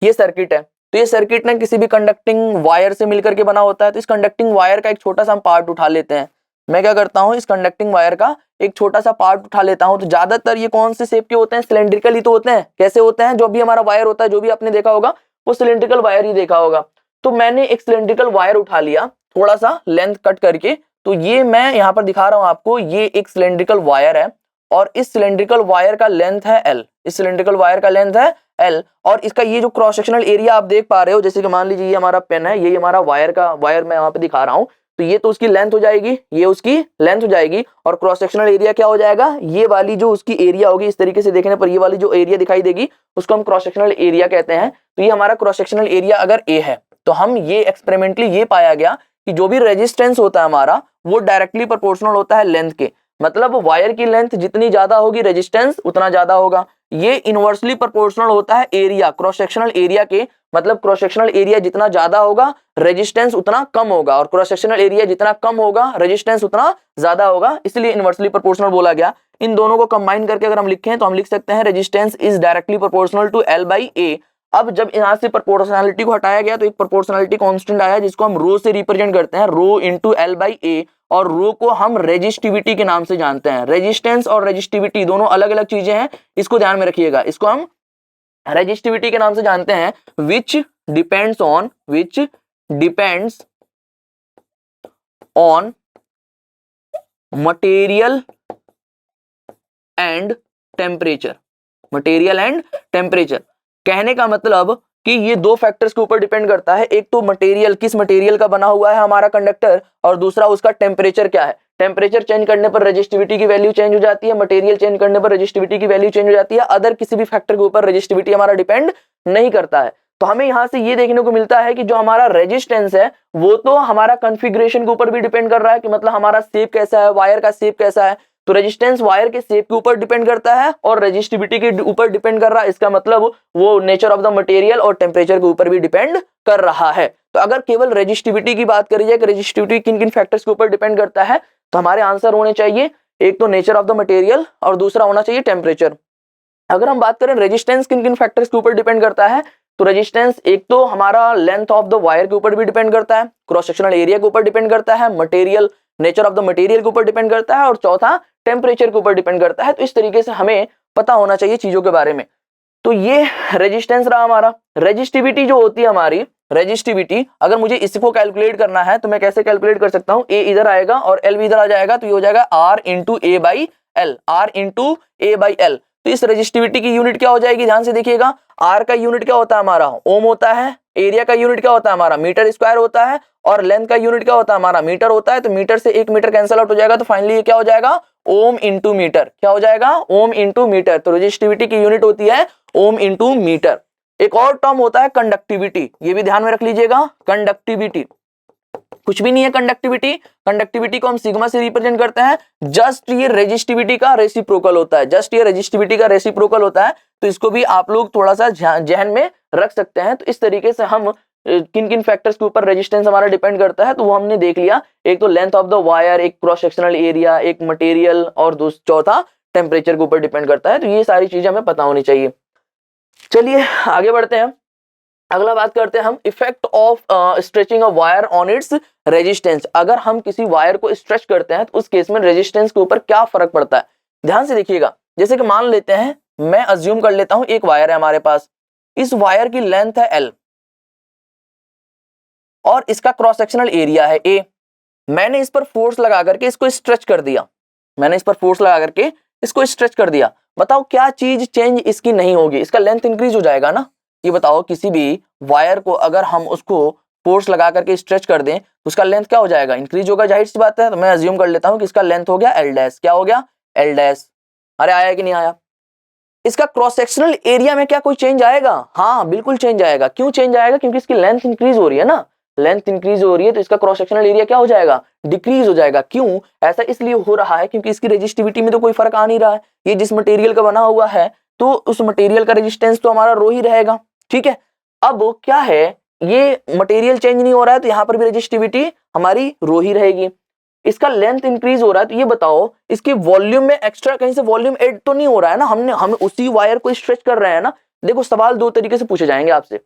ये सर्किट है, तो ये सर्किट ना किसी भी कंडक्टिंग वायर से मिलकर के बना होता है। तो इस कंडक्टिंग वायर का एक छोटा सा हम पार्ट उठा लेते हैं। मैं क्या करता हूँ, इस कंडक्टिंग वायर का एक छोटा सा पार्ट उठा लेता हूँ। तो ज्यादातर ये कौन से शेप के होते हैं, सिलेंड्रिकल ही तो होते हैं। कैसे होते हैं, जो भी हमारा वायर होता है, जो भी आपने देखा होगा वो सिलेंड्रिकल वायर ही देखा होगा। तो मैंने एक सिलेंड्रिकल वायर उठा लिया, थोड़ा सा लेंथ कट करके। तो ये मैं यहाँ पर दिखा रहा हूँ आपको, ये एक सिलेंड्रिकल वायर है और इस सिलेंड्रिकल वायर का लेंथ है L। इस सिलेंड्रिकल वायर का लेंथ है L और इसका ये जो क्रॉस सेक्शनल एरिया आप देख पा रहे हो, जैसे कि मान लीजिए ये हमारा पेन है, ये हमारा वायर मैं यहाँ पे दिखा रहा हूँ। तो ये तो उसकी लेंथ हो जाएगी, ये उसकी लेंथ हो जाएगी और क्रॉस सेक्शनल एरिया क्या हो जाएगा, ये वाली जो उसकी एरिया होगी, इस तरीके से देखने पर ये वाली जो एरिया दिखाई देगी उसको हम क्रॉस सेक्शनल एरिया कहते हैं। तो ये हमारा क्रॉस सेक्शनल एरिया अगर A है, तो हम ये एक्सपेरिमेंटली ये पाया गया कि जो भी रेजिस्टेंस होता है हमारा वो डायरेक्टली प्रोपोर्शनल होता है लेंथ के। मतलब वायर की लेंथ जितनी ज्यादा होगी रेजिस्टेंस उतना ज्यादा होगा। ये इनवर्सली प्रोपोर्शनल होता है एरिया, क्रॉस सेक्शनल एरिया के। मतलब क्रॉस सेक्शनल एरिया जितना ज्यादा होगा रेजिस्टेंस उतना कम होगा और क्रॉस सेक्शनल एरिया जितना कम होगा रेजिस्टेंस उतना ज्यादा होगा, इसलिए इनवर्सली प्रोपोर्शनल बोला गया। इन दोनों को कंबाइन करके अगर हम लिखें तो हम लिख सकते हैं resistance is directly proportional to L/A। अब जब यहाँ से प्रोपोर्शनलिटी को हटाया गया तो एक प्रोपोर्शनलिटी कांस्टेंट आया जिसको हम रो से रिप्रेजेंट करते हैं, रो इंटू L/A। और रो को हम रेजिस्टिविटी के नाम से जानते हैं। रेजिस्टेंस और रेजिस्टिविटी दोनों अलग अलग चीजें हैं, इसको ध्यान में रखिएगा। इसको हम रेजिस्टिविटी के नाम से जानते हैं, which depends on material and temperature. Material and temperature कहने का मतलब कि ये दो फैक्टर्स के ऊपर डिपेंड करता है। एक तो मटेरियल, किस मटेरियल का बना हुआ है हमारा कंडक्टर, और दूसरा उसका टेम्परेचर क्या है। टेम्परेचर चेंज करने पर रेजिस्टिविटी की वैल्यू चेंज हो जाती है, मटेरियल चेंज करने पर रेजिस्टिविटी की वैल्यू चेंज हो जाती है। अदर किसी भी फैक्टर के ऊपर रेजिस्टिविटी हमारा डिपेंड नहीं करता है। तो हमें यहाँ से ये देखने को मिलता है कि जो हमारा रेजिस्टेंस है वो तो हमारा कॉन्फ़िगरेशन के ऊपर भी डिपेंड कर रहा है कि मतलब हमारा शेप कैसा है, वायर का शेप कैसा है। तो रेजिस्टेंस वायर के शेप के ऊपर डिपेंड करता है और रेजिस्टिविटी के ऊपर डिपेंड कर रहा है। इसका मतलब वो नेचर ऑफ द मटेरियल और टेम्परेचर के ऊपर भी डिपेंड कर रहा है। तो अगर केवल रेजिस्टिविटी की बात करी जाए कि रेजिस्टिविटी किन किन फैक्टर्स के ऊपर डिपेंड करता है, तो हमारे आंसर होने चाहिए एक तो नेचर ऑफ द मटेरियल और दूसरा होना चाहिए टेम्परेचर। अगर हम बात करें रेजिस्टेंस किन किन फैक्टर्स के ऊपर डिपेंड करता है, तो रेजिस्टेंस एक तो हमारा लेंथ ऑफ द वायर के ऊपर भी डिपेंड करता है, क्रॉस सेक्शनल एरिया के ऊपर डिपेंड करता है, material nature of the material के ऊपर डिपेंड करता है और चौथा टेम्परेचर के ऊपर डिपेंड करता है। तो इस तरीके से हमें पता होना चाहिए चीजों के बारे में। तो ये रेजिस्टेंस रहा हमारा। रेजिस्टिविटी जो होती है हमारी, रेजिस्टिविटी अगर मुझे इसको कैलकुलेट करना है तो मैं कैसे कैलकुलेट कर सकता हूं, ए इधर आएगा और एल भी इधर आ जाएगा, तो ये हो जाएगा R into A by L, R into A by L. तो इस रेजिस्टिविटी की यूनिट क्या हो जाएगी, ध्यान से देखिएगा। R का यूनिट क्या होता है हमारा, ओम होता है। एरिया का यूनिट क्या होता है हमारा, मीटर स्क्वायर होता है। और लेंथ का यूनिट क्या होता है हमारा, मीटर होता है। तो मीटर से एक मीटर कैंसिल आउट हो जाएगा, तो फाइनली ये क्या हो जाएगा, ओम इंटू मीटर। क्या हो जाएगा, ओम इंटू मीटर। तो रेजिस्टिविटी की यूनिट होती है ओम इंटू मीटर। एक और टर्म होता है कंडक्टिविटी, ये भी ध्यान में रख लीजिएगा। कंडक्टिविटी कुछ भी नहीं है कंडक्टिविटी। कंडक्टिविटी को हम सिग्मा से रिप्रेजेंट करते हैं। जस्ट ये रेजिस्टिविटी का रेसिप्रोकल होता है, जस्ट ये रेजिस्टिविटी का रेसिप्रोकल होता है। तो इसको भी आप लोग थोड़ा सा जहन में रख सकते हैं। तो इस तरीके से हम किन किन फैक्टर्स के ऊपर रेजिस्टेंस हमारा डिपेंड करता है, तो वो हमने देख लिया। एक तो लेंथ ऑफ द वायर, एक क्रॉस सेक्शनल एरिया, एक मटेरियल और चौथा टेम्परेचर के ऊपर डिपेंड करता है। तो ये सारी चीजें हमें पता होनी चाहिए। चलिए आगे बढ़ते हैं। अगला बात करते हैं हम effect of stretching a wire on its resistance. अगर हम किसी वायर को स्ट्रेच करते हैं तो उस केस में रेजिस्टेंस के ऊपर क्या फर्क पड़ता है, ध्यान से देखिएगा। जैसे कि मान लेते हैं, मैं अज्यूम कर लेता हूं एक वायर है हमारे पास। इस वायर की लेंथ है L और इसका क्रॉस सेक्शनल एरिया है A। मैंने इस पर फोर्स लगा करके इसको स्ट्रेच कर दिया, मैंने इस पर फोर्स लगा करके इसको स्ट्रेच कर दिया। बताओ क्या चीज चेंज इसकी नहीं होगी, इसका लेंथ इंक्रीज हो जाएगा ना। ये बताओ किसी भी वायर को अगर हम उसको फोर्स लगा करके स्ट्रेच कर दें तो उसका लेंथ क्या हो जाएगा, इंक्रीज होगा, जाहिर सी बात है। तो मैं अज्यूम कर लेता हूं कि इसका लेंथ हो गया L डैश। क्या हो गया, L डैश। अरे आया कि नहीं आया, इसका क्रॉस सेक्शनल एरिया में क्या कोई चेंज आएगा? हाँ बिल्कुल चेंज आएगा। क्यों चेंज आएगा? क्योंकि इसकी लेंथ इंक्रीज हो रही है ना, लेंथ इंक्रीज हो रही है तो इसका क्रॉस सेक्शनल एरिया क्या हो जाएगा? डिक्रीज हो जाएगा। क्यों ऐसा इसलिए हो रहा है? क्योंकि इसकी रेजिस्टिविटी में तो कोई फर्क आ नहीं रहा है। ये जिस मटेरियल का बना हुआ है तो उस मटेरियल का रेजिस्टेंस तो हमारा रो ही रहेगा। ठीक है, अब क्या है, ये मटेरियल चेंज नहीं हो रहा है तो यहाँ पर भी रेजिस्टिविटी हमारी रो ही रहेगी। इसका लेंथ इंक्रीज हो रहा है तो ये बताओ इसके वॉल्यूम में एक्स्ट्रा कहीं से वॉल्यूम ऐड तो नहीं हो रहा है ना? हम उसी वायर को स्ट्रेच कर रहे हैं ना। देखो सवाल दो तरीके से पूछे जाएंगे आपसे।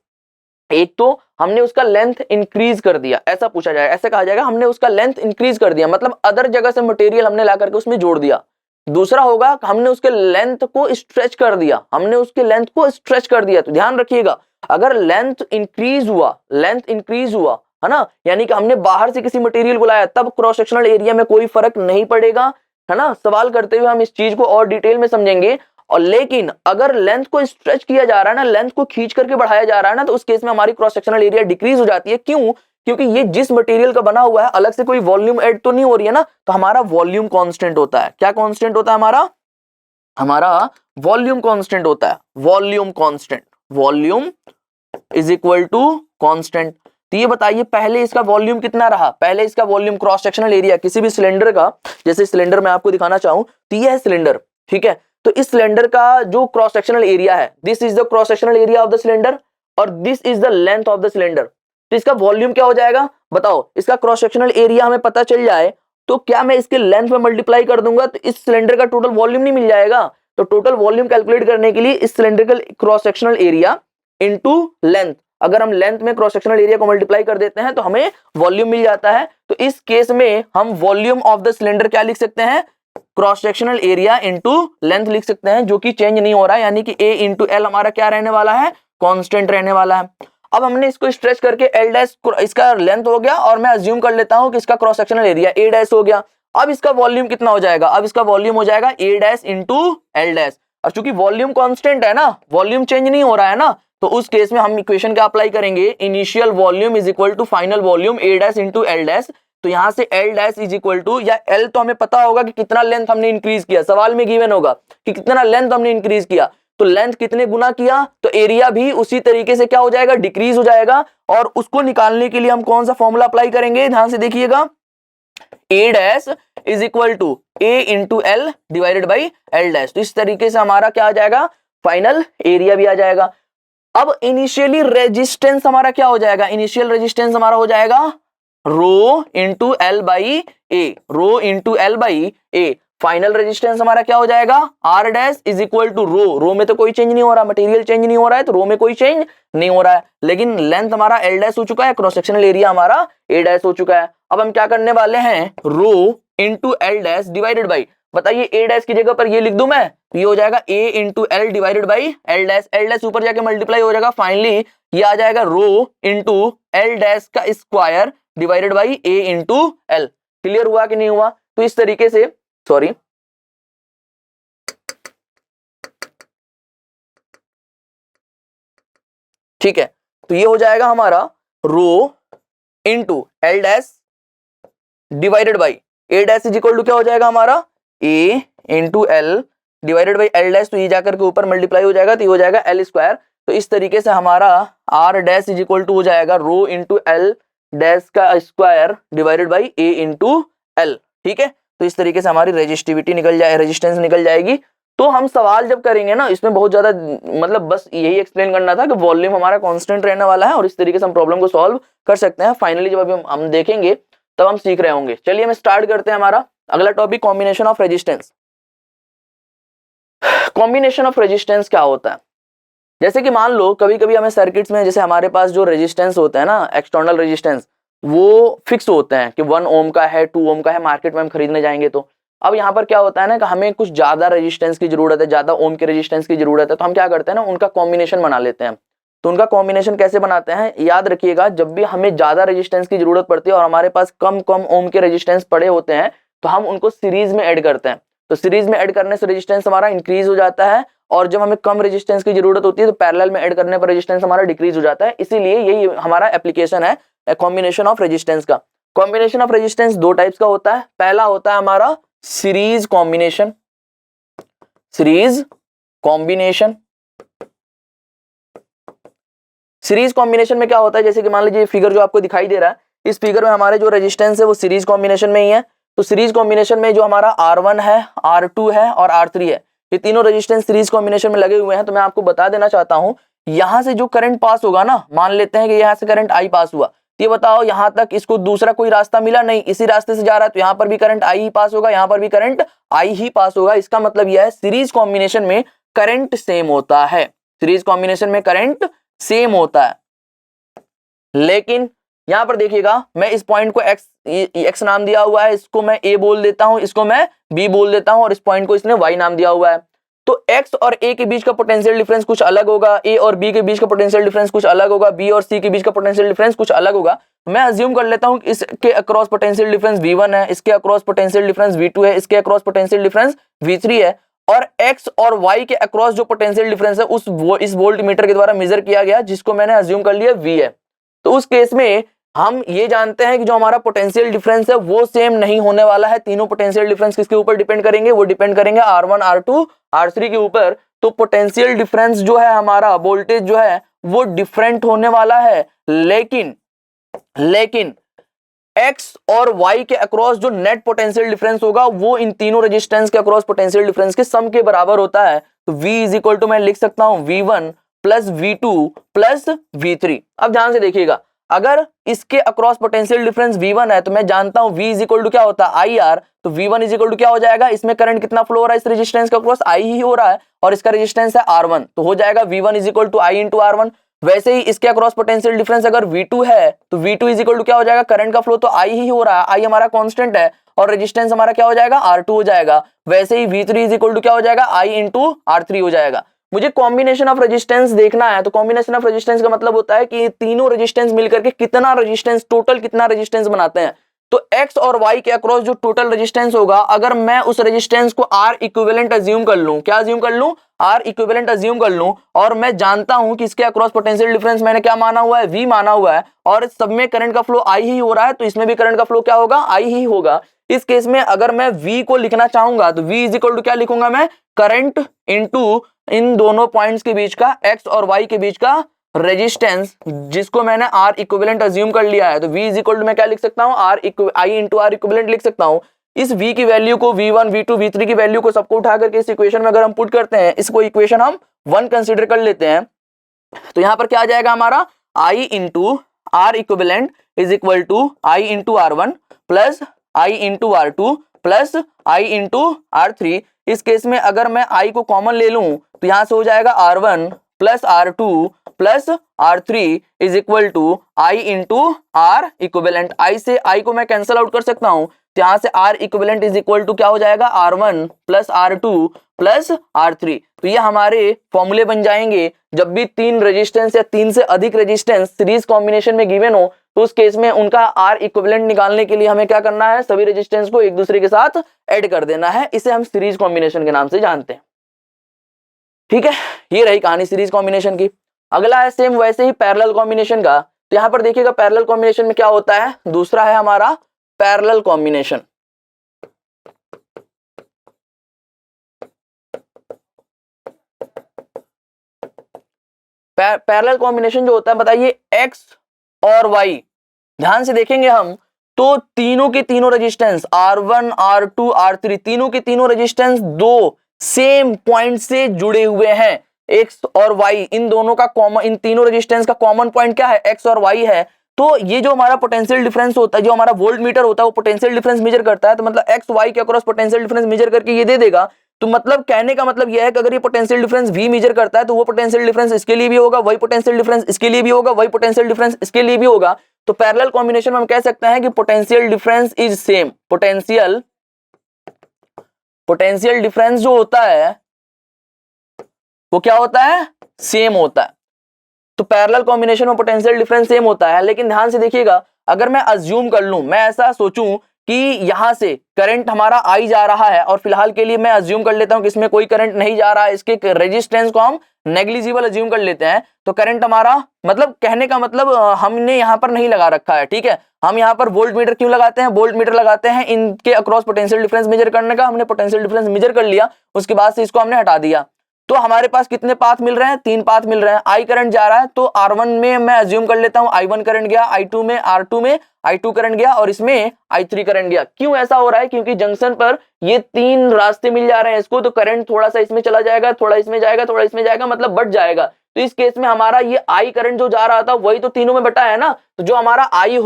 एक तो हमने उसका लेंथ इंक्रीज कर दिया, ऐसा पूछा जाएगा, ऐसे कहा जाएगा हमने उसका लेंथ इंक्रीज कर दिया, मतलब अदर जगह से मटेरियल हमने ला करके उसमें जोड़ दिया। दूसरा होगा हमने उसके लेंथ को स्ट्रेच कर दिया, हमने उसके लेंथ को स्ट्रेच कर दिया। तो ध्यान रखिएगा, अगर लेंथ इंक्रीज हुआ, लेंथ इंक्रीज हुआ है ना, यानी कि हमने बाहर से किसी मटेरियल को लाया, तब क्रॉस सेक्शनल एरिया में कोई फर्क नहीं पड़ेगा, है ना। सवाल करते हुए हम इस चीज को और डिटेल में समझेंगे। और लेकिन अगर लेंथ को स्ट्रेच किया जा रहा है ना, लेंथ को खींच करके बढ़ाया जा रहा है ना, तो उस केस में हमारी क्रॉस सेक्शनल एरिया डिक्रीज हो जाती है। क्यों? क्योंकि ये जिस मटेरियल का बना हुआ है, अलग से कोई वॉल्यूम ऐड तो नहीं हो रही है ना, तो हमारा वॉल्यूम कांस्टेंट होता है। क्या कांस्टेंट होता है हमारा? हमारा वॉल्यूम कांस्टेंट होता है। Volume constant, volume is equal to constant. तो ये बताइए पहले इसका वॉल्यूम कितना रहा? पहले इसका वॉल्यूम क्रॉस सेक्शनल एरिया किसी भी सिलेंडर का, जैसे सिलेंडर मैं आपको दिखाना चाहूं तो ये है सिलेंडर, ठीक है। तो इस सिलेंडर का जो क्रॉस सेक्शनल एरिया है, this is the cross sectional area of the cylinder और this is the length of the cylinder. तो इसका वॉल्यूम क्या हो जाएगा बताओ? इसका क्रॉस सेक्शनल एरिया हमें पता चल जाए तो क्या मैं इसके लेंथ में मल्टीप्लाई कर दूंगा तो इस सिलेंडर का टोटल वॉल्यूम नहीं मिल जाएगा? तो टोटल वॉल्यूम कैलकुलेट करने के लिए इस सिलेंडर का cross sectional area into length, अगर हम लेंथ में क्रॉस सेक्शनल एरिया को मल्टीप्लाई कर देते हैं तो हमें वॉल्यूम मिल जाता है। तो इस केस में हम वॉल्यूम ऑफ द सिलेंडर क्या लिख सकते हैं? Cross sectional area into length लिख सकते हैं, जो कि चेंज नहीं हो रहा है, यानी कि A इंटू एल हमारा क्या रहने वाला है? कांस्टेंट रहने वाला है। अब हमने इसको स्ट्रेच करके एल डैश, इसका लेंथ हो गया और मैं अज्यूम कर लेता हूं कि इसका cross sectional area A dash हो गया। अब इसका वॉल्यूम कितना हो जाएगा? अब इसका वॉल्यूम हो जाएगा A dash into L dash. और चूंकि वॉल्यूम कांस्टेंट है ना, वॉल्यूम चेंज नहीं हो रहा है ना, तो उस केस में हम इक्वेशन क्या अप्लाई करेंगे? Initial volume is equal to final volume A dash into L dash. तो यहां से L dash is equal to, या एल तो हमें पता होगा कि कितना लेंथ हमने इंक्रीज किया, सवाल में गिवन होगा कि कितना लेंथ हमने इंक्रीज किया, तो लेंथ कितने गुना किया तो एरिया भी उसी तरीके से क्या हो जाएगा? डिक्रीज हो जाएगा। और उसको निकालने के लिए हम कौन सा फॉर्मूला अप्लाई करेंगे? ध्यान से देखिएगा, A dash is equal to A into L divided by L dash. तो इस तरीके से हमारा क्या आ जाएगा? फाइनल एरिया भी आ जाएगा। अब इनिशियली रेजिस्टेंस हमारा क्या हो जाएगा? इनिशियल रेजिस्टेंस हमारा हो जाएगा rho into L by A, rho into L by A. Final resistance हमारा क्या हो जाएगा? R dash is equal to rho, rho में तो कोई चेंज नहीं हो रहा, मटेरियल चेंज नहीं हो रहा है तो रो में कोई चेंज नहीं हो रहा है, लेकिन लेंथ हमारा एल डैश हो चुका है, क्रॉस सेक्शनल एरिया हमारा ए डैश हो चुका है। अब हम क्या करने वाले हैं? Rho into L dash divided by, बताइए ए डैश की जगह पर ये लिख दूं मैं, ये हो जाएगा A into L divided by L dash, L dash ऊपर जाके मल्टीप्लाई हो जाएगा, फाइनली ये आ जाएगा रो इंटू एल डैश का square divided by A into L. Clear हुआ कि नहीं हुआ? तो इस तरीके से, सॉरी, ठीक है, तो ये हो जाएगा हमारा rho into L dash divided by A dash is equal to क्या हो जाएगा हमारा? A into L divided by L dash, तो ये जाकर के ऊपर मल्टीप्लाई हो जाएगा तो ये हो जाएगा एल स्क्वायर। तो इस तरीके से हमारा R dash is equal to हो जाएगा रो इंटू एल डैश का square divided by A into L. ठीक है, तो इस तरीके से हमारी रेजिस्टिविटी निकल जाए, रेजिस्टेंस निकल जाएगी। तो हम सवाल जब करेंगे ना, इसमें बहुत ज्यादा, मतलब बस यही एक्सप्लेन करना था कि वॉल्यूम हमारा कांस्टेंट रहने वाला है और इस तरीके से हम प्रॉब्लम को सॉल्व कर सकते हैं। फाइनली जब अभी हम देखेंगे तब हम सीख रहे होंगे। चलिए हम स्टार्ट करते हैं हमारा अगला topic, combination of resistance. Combination of resistance क्या होता है? जैसे कि मान लो कभी कभी हमें सर्किट्स में, जैसे हमारे पास जो रेजिस्टेंस होता है ना, एक्सटर्नल रेजिस्टेंस, वो फिक्स होते हैं कि 1 ओम का है, 2 ओम का है, मार्केट में हम खरीदने जाएंगे तो। अब यहाँ पर क्या होता है ना कि हमें कुछ ज्यादा रेजिस्टेंस की जरूरत है, ज्यादा ओम के रेजिस्टेंस की जरूरत है, तो हम क्या करते हैं ना, उनका कॉम्बिनेशन बना लेते हैं। तो उनका कॉम्बिनेशन कैसे बनाते हैं? याद रखिएगा, जब भी हमें ज्यादा रेजिस्टेंस की जरूरत पड़ती है और हमारे पास कम कम ओम के रेजिस्टेंस पड़े होते हैं, तो हम उनको सीरीज में ऐड करते हैं। तो सीरीज में ऐड करने से रेजिस्टेंस हमारा इंक्रीज हो जाता है, और जब हमें कम रेजिस्टेंस की जरूरत होती है तो पैरेलल में ऐड करने पर रेजिस्टेंस हमारा डिक्रीज हो जाता है। इसीलिए यही हमारा एप्लीकेशन है कॉम्बिनेशन ऑफ रेजिस्टेंस का। कॉम्बिनेशन ऑफ रेजिस्टेंस दो टाइप्स का होता है। पहला होता है हमारा series combination, series combination. Series combination में क्या होता है, जैसे कि मान लीजिए फिगर जो आपको दिखाई दे रहा है, इस फिगर में हमारे जो रेजिस्टेंस है वो सीरीज कॉम्बिनेशन में ही है। तो सीरीज कॉम्बिनेशन में जो हमारा R1 है, R2 है और R3 है, ये तीनों रेजिस्टेंस सीरीज कॉम्बिनेशन में लगे हुए हैं। तो मैं आपको बता देना चाहता हूं, यहां से जो करंट पास होगा ना, मान लेते हैं कि यहां से करंट I पास हुआ, ये बताओ यहां तक इसको दूसरा कोई रास्ता मिला नहीं, इसी रास्ते से जा रहा है, तो यहां पर भी करंट I ही पास होगा, यहां पर भी करंट I ही पास होगा। इसका मतलब यह है सीरीज कॉम्बिनेशन में करंट सेम होता है, सीरीज कॉम्बिनेशन में करंट सेम होता है। लेकिन यहां पर देखिएगा, मैं इस पॉइंट को x नाम दिया हुआ है, इसको मैं a बोल देता हूं, इसको मैं b बोल देता हूं, और इस पॉइंट को इसने y नाम दिया हुआ है। तो x और a के बीच का पोटेंशियल डिफरेंस कुछ अलग होगा, a और b के बीच का पोटेंशियल डिफरेंस कुछ अलग होगा, b और c के बीच का पोटेंशियल डिफरेंस कुछ अलग होगा। मैं अज्यूम कर लेता हूं कि इसके अक्रॉस पोटेंशियल डिफरेंस v1 है, इसके अक्रॉस पोटेंशियल डिफरेंस v2 है, इसके अक्रॉस पोटेंशियल डिफरेंस v3 है, और x और y के अक्रॉस जो पोटेंशियल डिफरेंस है इस वोल्ट मीटर के द्वारा मेजर किया गया, जिसको मैंने अज्यूम कर लिया v है। तो उस केस में हम ये जानते हैं कि जो हमारा पोटेंशियल डिफरेंस है वो सेम नहीं होने वाला है। तीनों पोटेंशियल डिफरेंस किसके ऊपर डिपेंड करेंगे, वो डिपेंड करेंगे R1, R2, R3 के ऊपर। तो पोटेंशियल डिफरेंस जो है हमारा, वोल्टेज जो है वो डिफरेंट होने वाला है, लेकिन x और y के अक्रॉस जो नेट पोटेंशियल डिफरेंस होगा वो इन तीनों रेजिस्टेंस के अक्रॉस पोटेंशियल डिफरेंस के सम के बराबर होता है। तो v इज इक्वल टू मैं लिख सकता हूं v1 plus v2 plus v3। अब ध्यान से देखिएगा, अगर इसके अक्रॉस पोटेंशियल डिफरेंस v1 है तो मैं जानता हूं v इज इक्वल टू क्या होता है IR, तो v1 इज इक्वल टू क्या हो जाएगा, इसमें करंट कितना फ्लो हो रहा है, इस रेजिस्टेंस का अक्रॉस I ही हो रहा है, और इसका रेजिस्टेंस है R1, तो हो जाएगा v1 is equal to I into R1। वैसे ही इसके अक्रॉस पोटेंशियल डिफरेंस अगर v2 है तो v2 इज इक्वल टू क्या हो जाएगा, करंट का फ्लो तो I ही हो रहा है, I हमारा कांस्टेंट है, और रेजिस्टेंस हमारा क्या हो जाएगा, R2 हो जाएगा। वैसे ही v3 इज इक्वल टू क्या हो जाएगा, I इंटू R3 हो जाएगा। मुझे कॉम्बिनेशन ऑफ रेजिस्टेंस देखना है, तो कॉम्बिनेशन ऑफ रेजिस्टेंस का मतलब होता है कि तीनों रेजिस्टेंस मिलकर के कितना रेजिस्टेंस, टोटल कितना रेजिस्टेंस बनाते हैं। तो x और y के अक्रॉस जो टोटल रेजिस्टेंस होगा, अगर मैं उस रेजिस्टेंस को R इक्विवेलेंट अज्यूम कर लूं, क्या अज्यूम कर लूं, R इक्विवेलेंट अज्यूम कर लूं, और मैं जानता हूं कि इसके अक्रॉस पोटेंशियल डिफरेंस मैंने क्या माना हुआ है, V माना हुआ है, और सब में करंट का फ्लो I ही हो रहा है, तो इसमें भी करंट का फ्लो क्या होगा, I ही होगा। इस केस में अगर मैं V को लिखना चाहूंगा तो V इज इक्वल टू क्या लिखूंगा मैं, करंट इनटू इन दोनों पॉइंट्स के बीच का, x और y के बीच का रेजिस्टेंस, जिसको मैंने R इक्विवेलेंट अज्यूम कर लिया है। तो V इज इक्वल टू मैं क्या लिख सकता हूं, I इंटू R इक्विवेलेंट लिख सकता हूं। इस V की वैल्यू को, V1, V2, V3 की वैल्यू को सबको उठा करके इस इक्वेशन में अगर हम पुट करते हैं, इसको इक्वेशन हम 1 कंसीडर कर लेते हैं, तो यहां पर क्या आ जाएगा हमारा, I into R equivalent is equal to I into R1 plus I into R2 plus I into R3। इस केस में अगर मैं I को कॉमन ले लूं तो यहां से हो जाएगा R1 plus R2 plus R3 is equal to I into R equivalent. I से I को मैं कैंसिल आउट कर सकता हूं, तो यहां से R equivalent is equal to क्या हो जाएगा, R1 plus R2 plus R3। तो ये हमारे फॉर्मूले बन जाएंगे जब भी तीन रेजिस्टेंस या तीन से अधिक रेजिस्टेंस सीरीज कॉम्बिनेशन में गिवन हो, तो उस केस में उनका R इक्विवेलेंट निकालने के लिए हमें क्या करना है, सभी रेजिस्टेंस को एक दूसरे के साथ ऐड कर देना है। इसे हम सीरीज कॉम्बिनेशन के नाम से जानते हैं। ठीक है, ये रही कहानी सीरीज कॉम्बिनेशन की। अगला है सेम वैसे ही पैरेलल कॉम्बिनेशन का। तो यहां पर देखिएगा पैरेलल कॉम्बिनेशन में क्या होता है, दूसरा है हमारा पैरेलल कॉम्बिनेशन। पैरेलल कॉम्बिनेशन जो होता है, बताइए x और y, ध्यान से देखेंगे हम तो तीनों के तीनों रेजिस्टेंस R1, R2, R3 तीनों के तीनों रेजिस्टेंस दो सेम पॉइंट से जुड़े हुए हैं। x और y इन दोनों का कॉमन, इन तीनों रेजिस्टेंस का कॉमन पॉइंट क्या है, x और y है। तो ये जो हमारा पोटेंशियल डिफरेंस होता है, जो हमारा वोल्ट मीटर होता है, वो पोटेंशियल डिफरेंस मेजर करता है। तो मतलब x y के अक्रॉस पोटेंशियल डिफरेंस मेजर करके ये दे देगा। तो मतलब कहने का मतलब यह है कि अगर ये पोटेंशियल डिफरेंस v मेजर करता है तो वो पोटेंशियल डिफरेंस इसके लिए भी होगा, वही पोटेंशियल डिफरेंस इसके लिए भी होगा, वही पोटेंशियल डिफरेंस इसके लिए भी होगा। तो पैरेलल कॉम्बिनेशन में हम कह सकते हैं कि potential difference is same. Potential difference जो होता है वो क्या होता है, सेम होता है। तो पैरेलल कॉम्बिनेशन में पोटेंशियल डिफरेंस सेम होता है। लेकिन ध्यान से देखिएगा, अगर मैं अज्यूम कर लूं, मैं ऐसा सोचूं कि यहां से करंट हमारा आई जा रहा है, और फिलहाल के लिए मैं अज्यूम कर लेता हूं कि इसमें कोई करंट नहीं जा रहा है, इसके रेजिस्टेंस को हम नेग्लिजिबल अज्यूम कर लेते हैं। तो करंट हमारा, मतलब कहने का मतलब हमने यहां पर नहीं लगा रखा है, ठीक है। हम यहां पर वोल्ट मीटर क्यों लगाते हैं, वोल्ट मीटर लगाते हैं इनके अक्रॉस पोटेंशियल डिफरेंस मेजर करने का। हमने पोटेंशियल डिफरेंस मेजर कर लिया, उसके बाद से इसको हमने हटा दिया। तो हमारे पास कितने पाथ मिल रहे हैं, 3 पाथ मिल रहे हैं। आई करंट जा रहा है तो R1 में मैं अज्यूम कर लेता हूं I1 करंट गया, I2 में R2 में I2 करंट गया और इसमें I3 करंट गया। क्यों ऐसा हो रहा है? क्योंकि जंक्शन पर ये 3 रास्ते मिल जा रहे हैं इसको, तो करंट थोड़ा सा इसमें चला जाएगा, थोड़ा इसमें जाएगा, थोड़ा इसमें जाएगा, मतलब बढ़ जाएगा। तो इस केस में हमारा ये I करंट जो जा रहा था वही तो तीनों में बटा है ना, तो जो हमारा I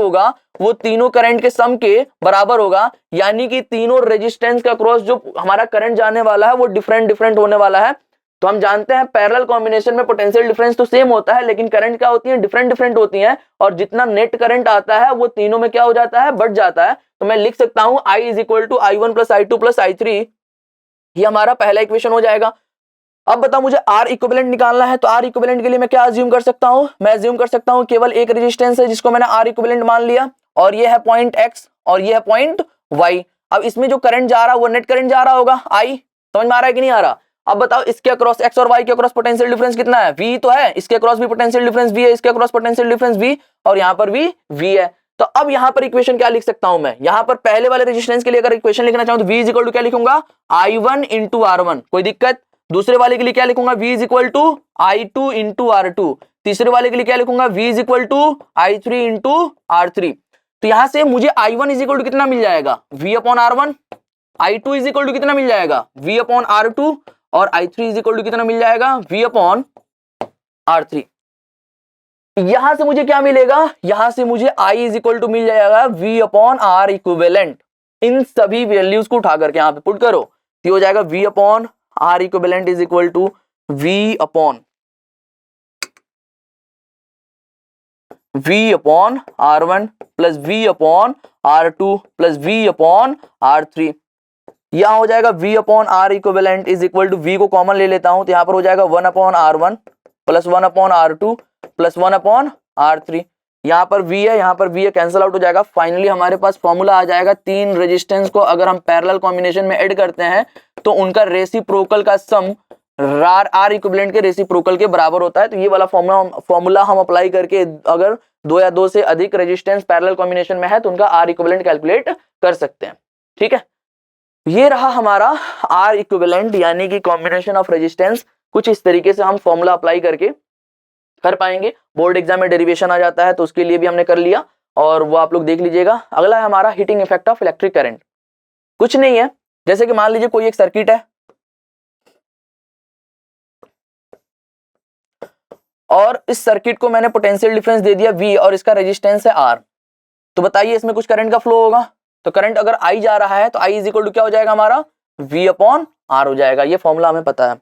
होगा वो तीनों करंट के सम के बराबर होगा, यानी कि तीनों रेजिस्टेंस का क्रॉस जो हमारा करंट जाने वाला है वो डिफरेंट होने वाला है। तो हम जानते हैं पैरेलल कॉम्बिनेशन में पोटेंशियल डिफरेंस तो सेम होता है, लेकिन करंट क्या होती है, डिफरेंट होती हैं, और जितना नेट करंट आता है वो तीनों में क्या हो जाता है, बढ़ जाता है। तो मैं लिख सकता हूं I is equal to I1 plus I2 plus I3, ये हमारा पहला इक्वेशन हो जाएगा। अब बताओ मुझे R इक्विवेलेंट निकालना है, तो R इक्विवेलेंट के लिए मैं क्या अज्यूम कर सकता हूं, मैं अज्यूम कर सकता हूं केवल एक रेजिस्टेंस है जिसको मैंने R इक्विवेलेंट मान लिया, और ये है पॉइंट X और ये है पॉइंट Y। अब इसमें जो करंट जा रहा है वो नेट करंट जा रहा होगा I, समझ में आ रहा है कि नहीं आ रहा? अब बताओ इसके अक्रॉस X और Y के अक्रॉस पोटेंशियल डिफरेंस कितना है, V तो है, इसके अक्रॉस भी पोटेंशियल डिफरेंस V है, इसके अक्रॉस पोटेंशियल डिफरेंस V, और यहाँ पर भी V है। तो अब यहाँ पर इक्वेशन क्या लिख सकता हूं मैं, यहाँ पर पहले वाले रेजिस्टेंस के लिए अगर इक्वेशन लिखना चाहूं तो V इज इक्वल टू क्या लिखूंगा, I1 इंटू R1, कोई दिक्कत? दूसरे वाले के लिए क्या लिखूंगा, V is equal to I2 into R2। तीसरे वाले के लिए क्या लिखूंगा, V is equal to I3 into R3। तो यहां से मुझे I1 इज इक्वल टू कितना मिल जाएगा, V upon R1, I2 is equal to कितना मिल जाएगा, V अपॉन R2, और I3 इज इक्वल टू कितना मिल जाएगा, V अपॉन R3। यहां से मुझे क्या मिलेगा, यहां से मुझे I इज इक्वल टू मिल जाएगा V अपॉन R इक्विवेलेंट। इन सभी वैल्यूज को उठा करके यहां पे पुट करो, तो हो जाएगा V upon R equivalent is equal to V upon R1 plus V upon R2 plus V upon R3। यहां हो जाएगा V upon R equivalent is equal to, V को कॉमन ले लेता हूं तो यहां पर हो जाएगा 1 upon R1 plus 1 upon R2 plus 1 upon R3। यहाँ पर V है, यहाँ पर V है, कैंसिल आउट हो जाएगा। फाइनली हमारे पास फॉर्मूला आ जाएगा, 3 रेजिस्टेंस को अगर हम पैरेलल कॉम्बिनेशन में ऐड करते हैं तो उनका रेसिप्रोकल का सम R इक्विवेलेंट के रेसिप्रोकल के बराबर होता है। तो ये वाला फॉर्मूला हम अप्लाई करके अगर 2 या 2 से अधिक रेजिस्टेंस पैरेलल कॉम्बिनेशन में है तो उनका R इक्विवेलेंट कैलकुलेट कर सकते हैं। ठीक है, ये रहा हमारा R इक्विवेलेंट, यानी कि कॉम्बिनेशन ऑफ रेजिस्टेंस। कुछ इस तरीके से हम फॉर्मूला अप्लाई करके कर पाएंगे। बोर्ड एग्जाम में डेरिवेशन आ जाता है तो उसके लिए भी हमने कर लिया, और वो आप लोग देख लीजिएगा। अगला है हमारा heating effect of electric current. कुछ नहीं है, जैसे कि मान लीजिए कोई एक सर्किट है और इस सर्किट को मैंने पोटेंशियल डिफरेंस दे दिया V और इसका रेजिस्टेंस है R। तो बताइए इसमें कुछ करंट का फ्लो होगा, तो करंट अगर I जा रहा है तो I इज इक्वल टू क्या हो जाएगा हमारा, V अपॉन R हो जाएगा। ये फॉर्मूला हमें पता है।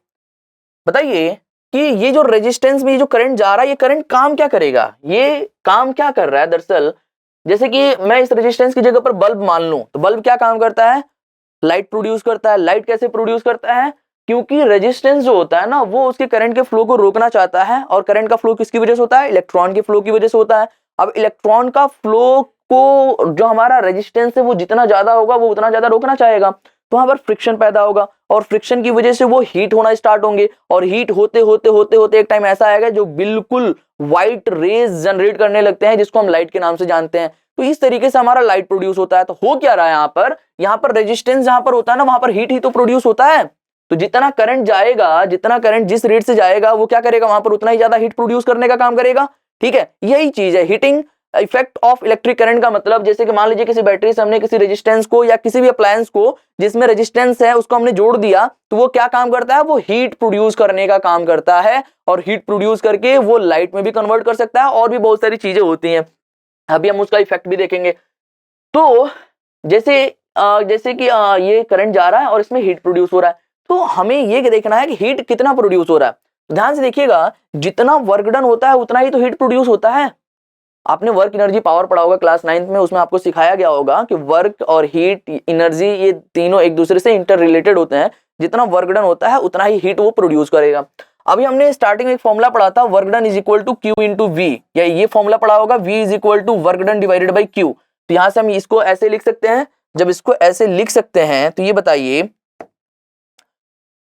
बताइए कि ये जो रेजिस्टेंस में ये जो करंट जा रहा है, ये करंट काम क्या करेगा, ये काम क्या कर रहा है। दरअसल जैसे कि मैं इस रेजिस्टेंस की जगह पर बल्ब मान लूं, तो बल्ब क्या काम करता है, लाइट प्रोड्यूस करता है। लाइट कैसे प्रोड्यूस करता है, क्योंकि रेजिस्टेंस जो होता है ना वो उसके करंट के फ्लो को रोकना चाहता है, और करंट का फ्लो किसकी वजह से होता है, इलेक्ट्रॉन के फ्लो की वजह से होता है। अब इलेक्ट्रॉन का फ्लो को जो हमारा रेजिस्टेंस है वो जितना ज्यादा होगा वो उतना ज्यादा रोकना चाहेगा, तो वहां पर फ्रिक्शन पैदा होगा, और फ्रिक्शन की वजह से वो हीट होना स्टार्ट होंगे, और हीट होते होते होते होते एक टाइम ऐसा आएगा जो बिल्कुल व्हाइट रेज जनरेट करने लगते हैं, जिसको हम लाइट के नाम से जानते हैं। तो इस तरीके से हमारा लाइट प्रोड्यूस होता है। तो हो क्या रहा है यहाँ पर रेजिस्टेंस जहां पर होता है ना वहां पर हीट ही तो प्रोड्यूस होता है। तो जितना करंट जाएगा, जितना करंट जिस रेट से जाएगा वो क्या करेगा, वहां पर उतना ही ज्यादा हीट प्रोड्यूस करने का काम करेगा। ठीक है, यही चीज है heating effect of electric current का मतलब। जैसे कि मान लीजिए किसी बैटरी से हमने किसी रेजिस्टेंस को या किसी भी अप्लायंस को जिसमें रेजिस्टेंस है उसको हमने जोड़ दिया, तो वो क्या काम करता है, वो हीट प्रोड्यूस करने का काम करता है, और हीट प्रोड्यूस करके वो लाइट में भी कन्वर्ट कर सकता है, और भी बहुत सारी चीजें होती हैं। अभी हम उसका इफेक्ट भी देखेंगे। तो जैसे कि ये करंट जा रहा है और इसमें हीट प्रोड्यूस हो रहा है, तो हमें ये देखना है कि हीट कितना प्रोड्यूस हो रहा है। ध्यान से देखिएगा, जितना वर्क डन होता है उतना ही तो हीट प्रोड्यूस होता है। आपने वर्क एनर्जी पावर पढ़ा होगा क्लास 9th में, उसमें आपको सिखाया गया होगा कि वर्क और हीट एनर्जी ये तीनों एक दूसरे से इंटर रिलेटेड होते हैं। जितना वर्क डन होता है उतना ही हीट वो प्रोड्यूस करेगा। अभी हमने स्टार्टिंग में एक फॉर्मूला पढ़ा था, work done is equal to Q into V, या ये फॉर्मूला पढ़ा होगा V is equal to work done divided by Q। तो यहां से हम इसको ऐसे लिख सकते हैं। जब इसको ऐसे लिख सकते हैं तो ये बताइए,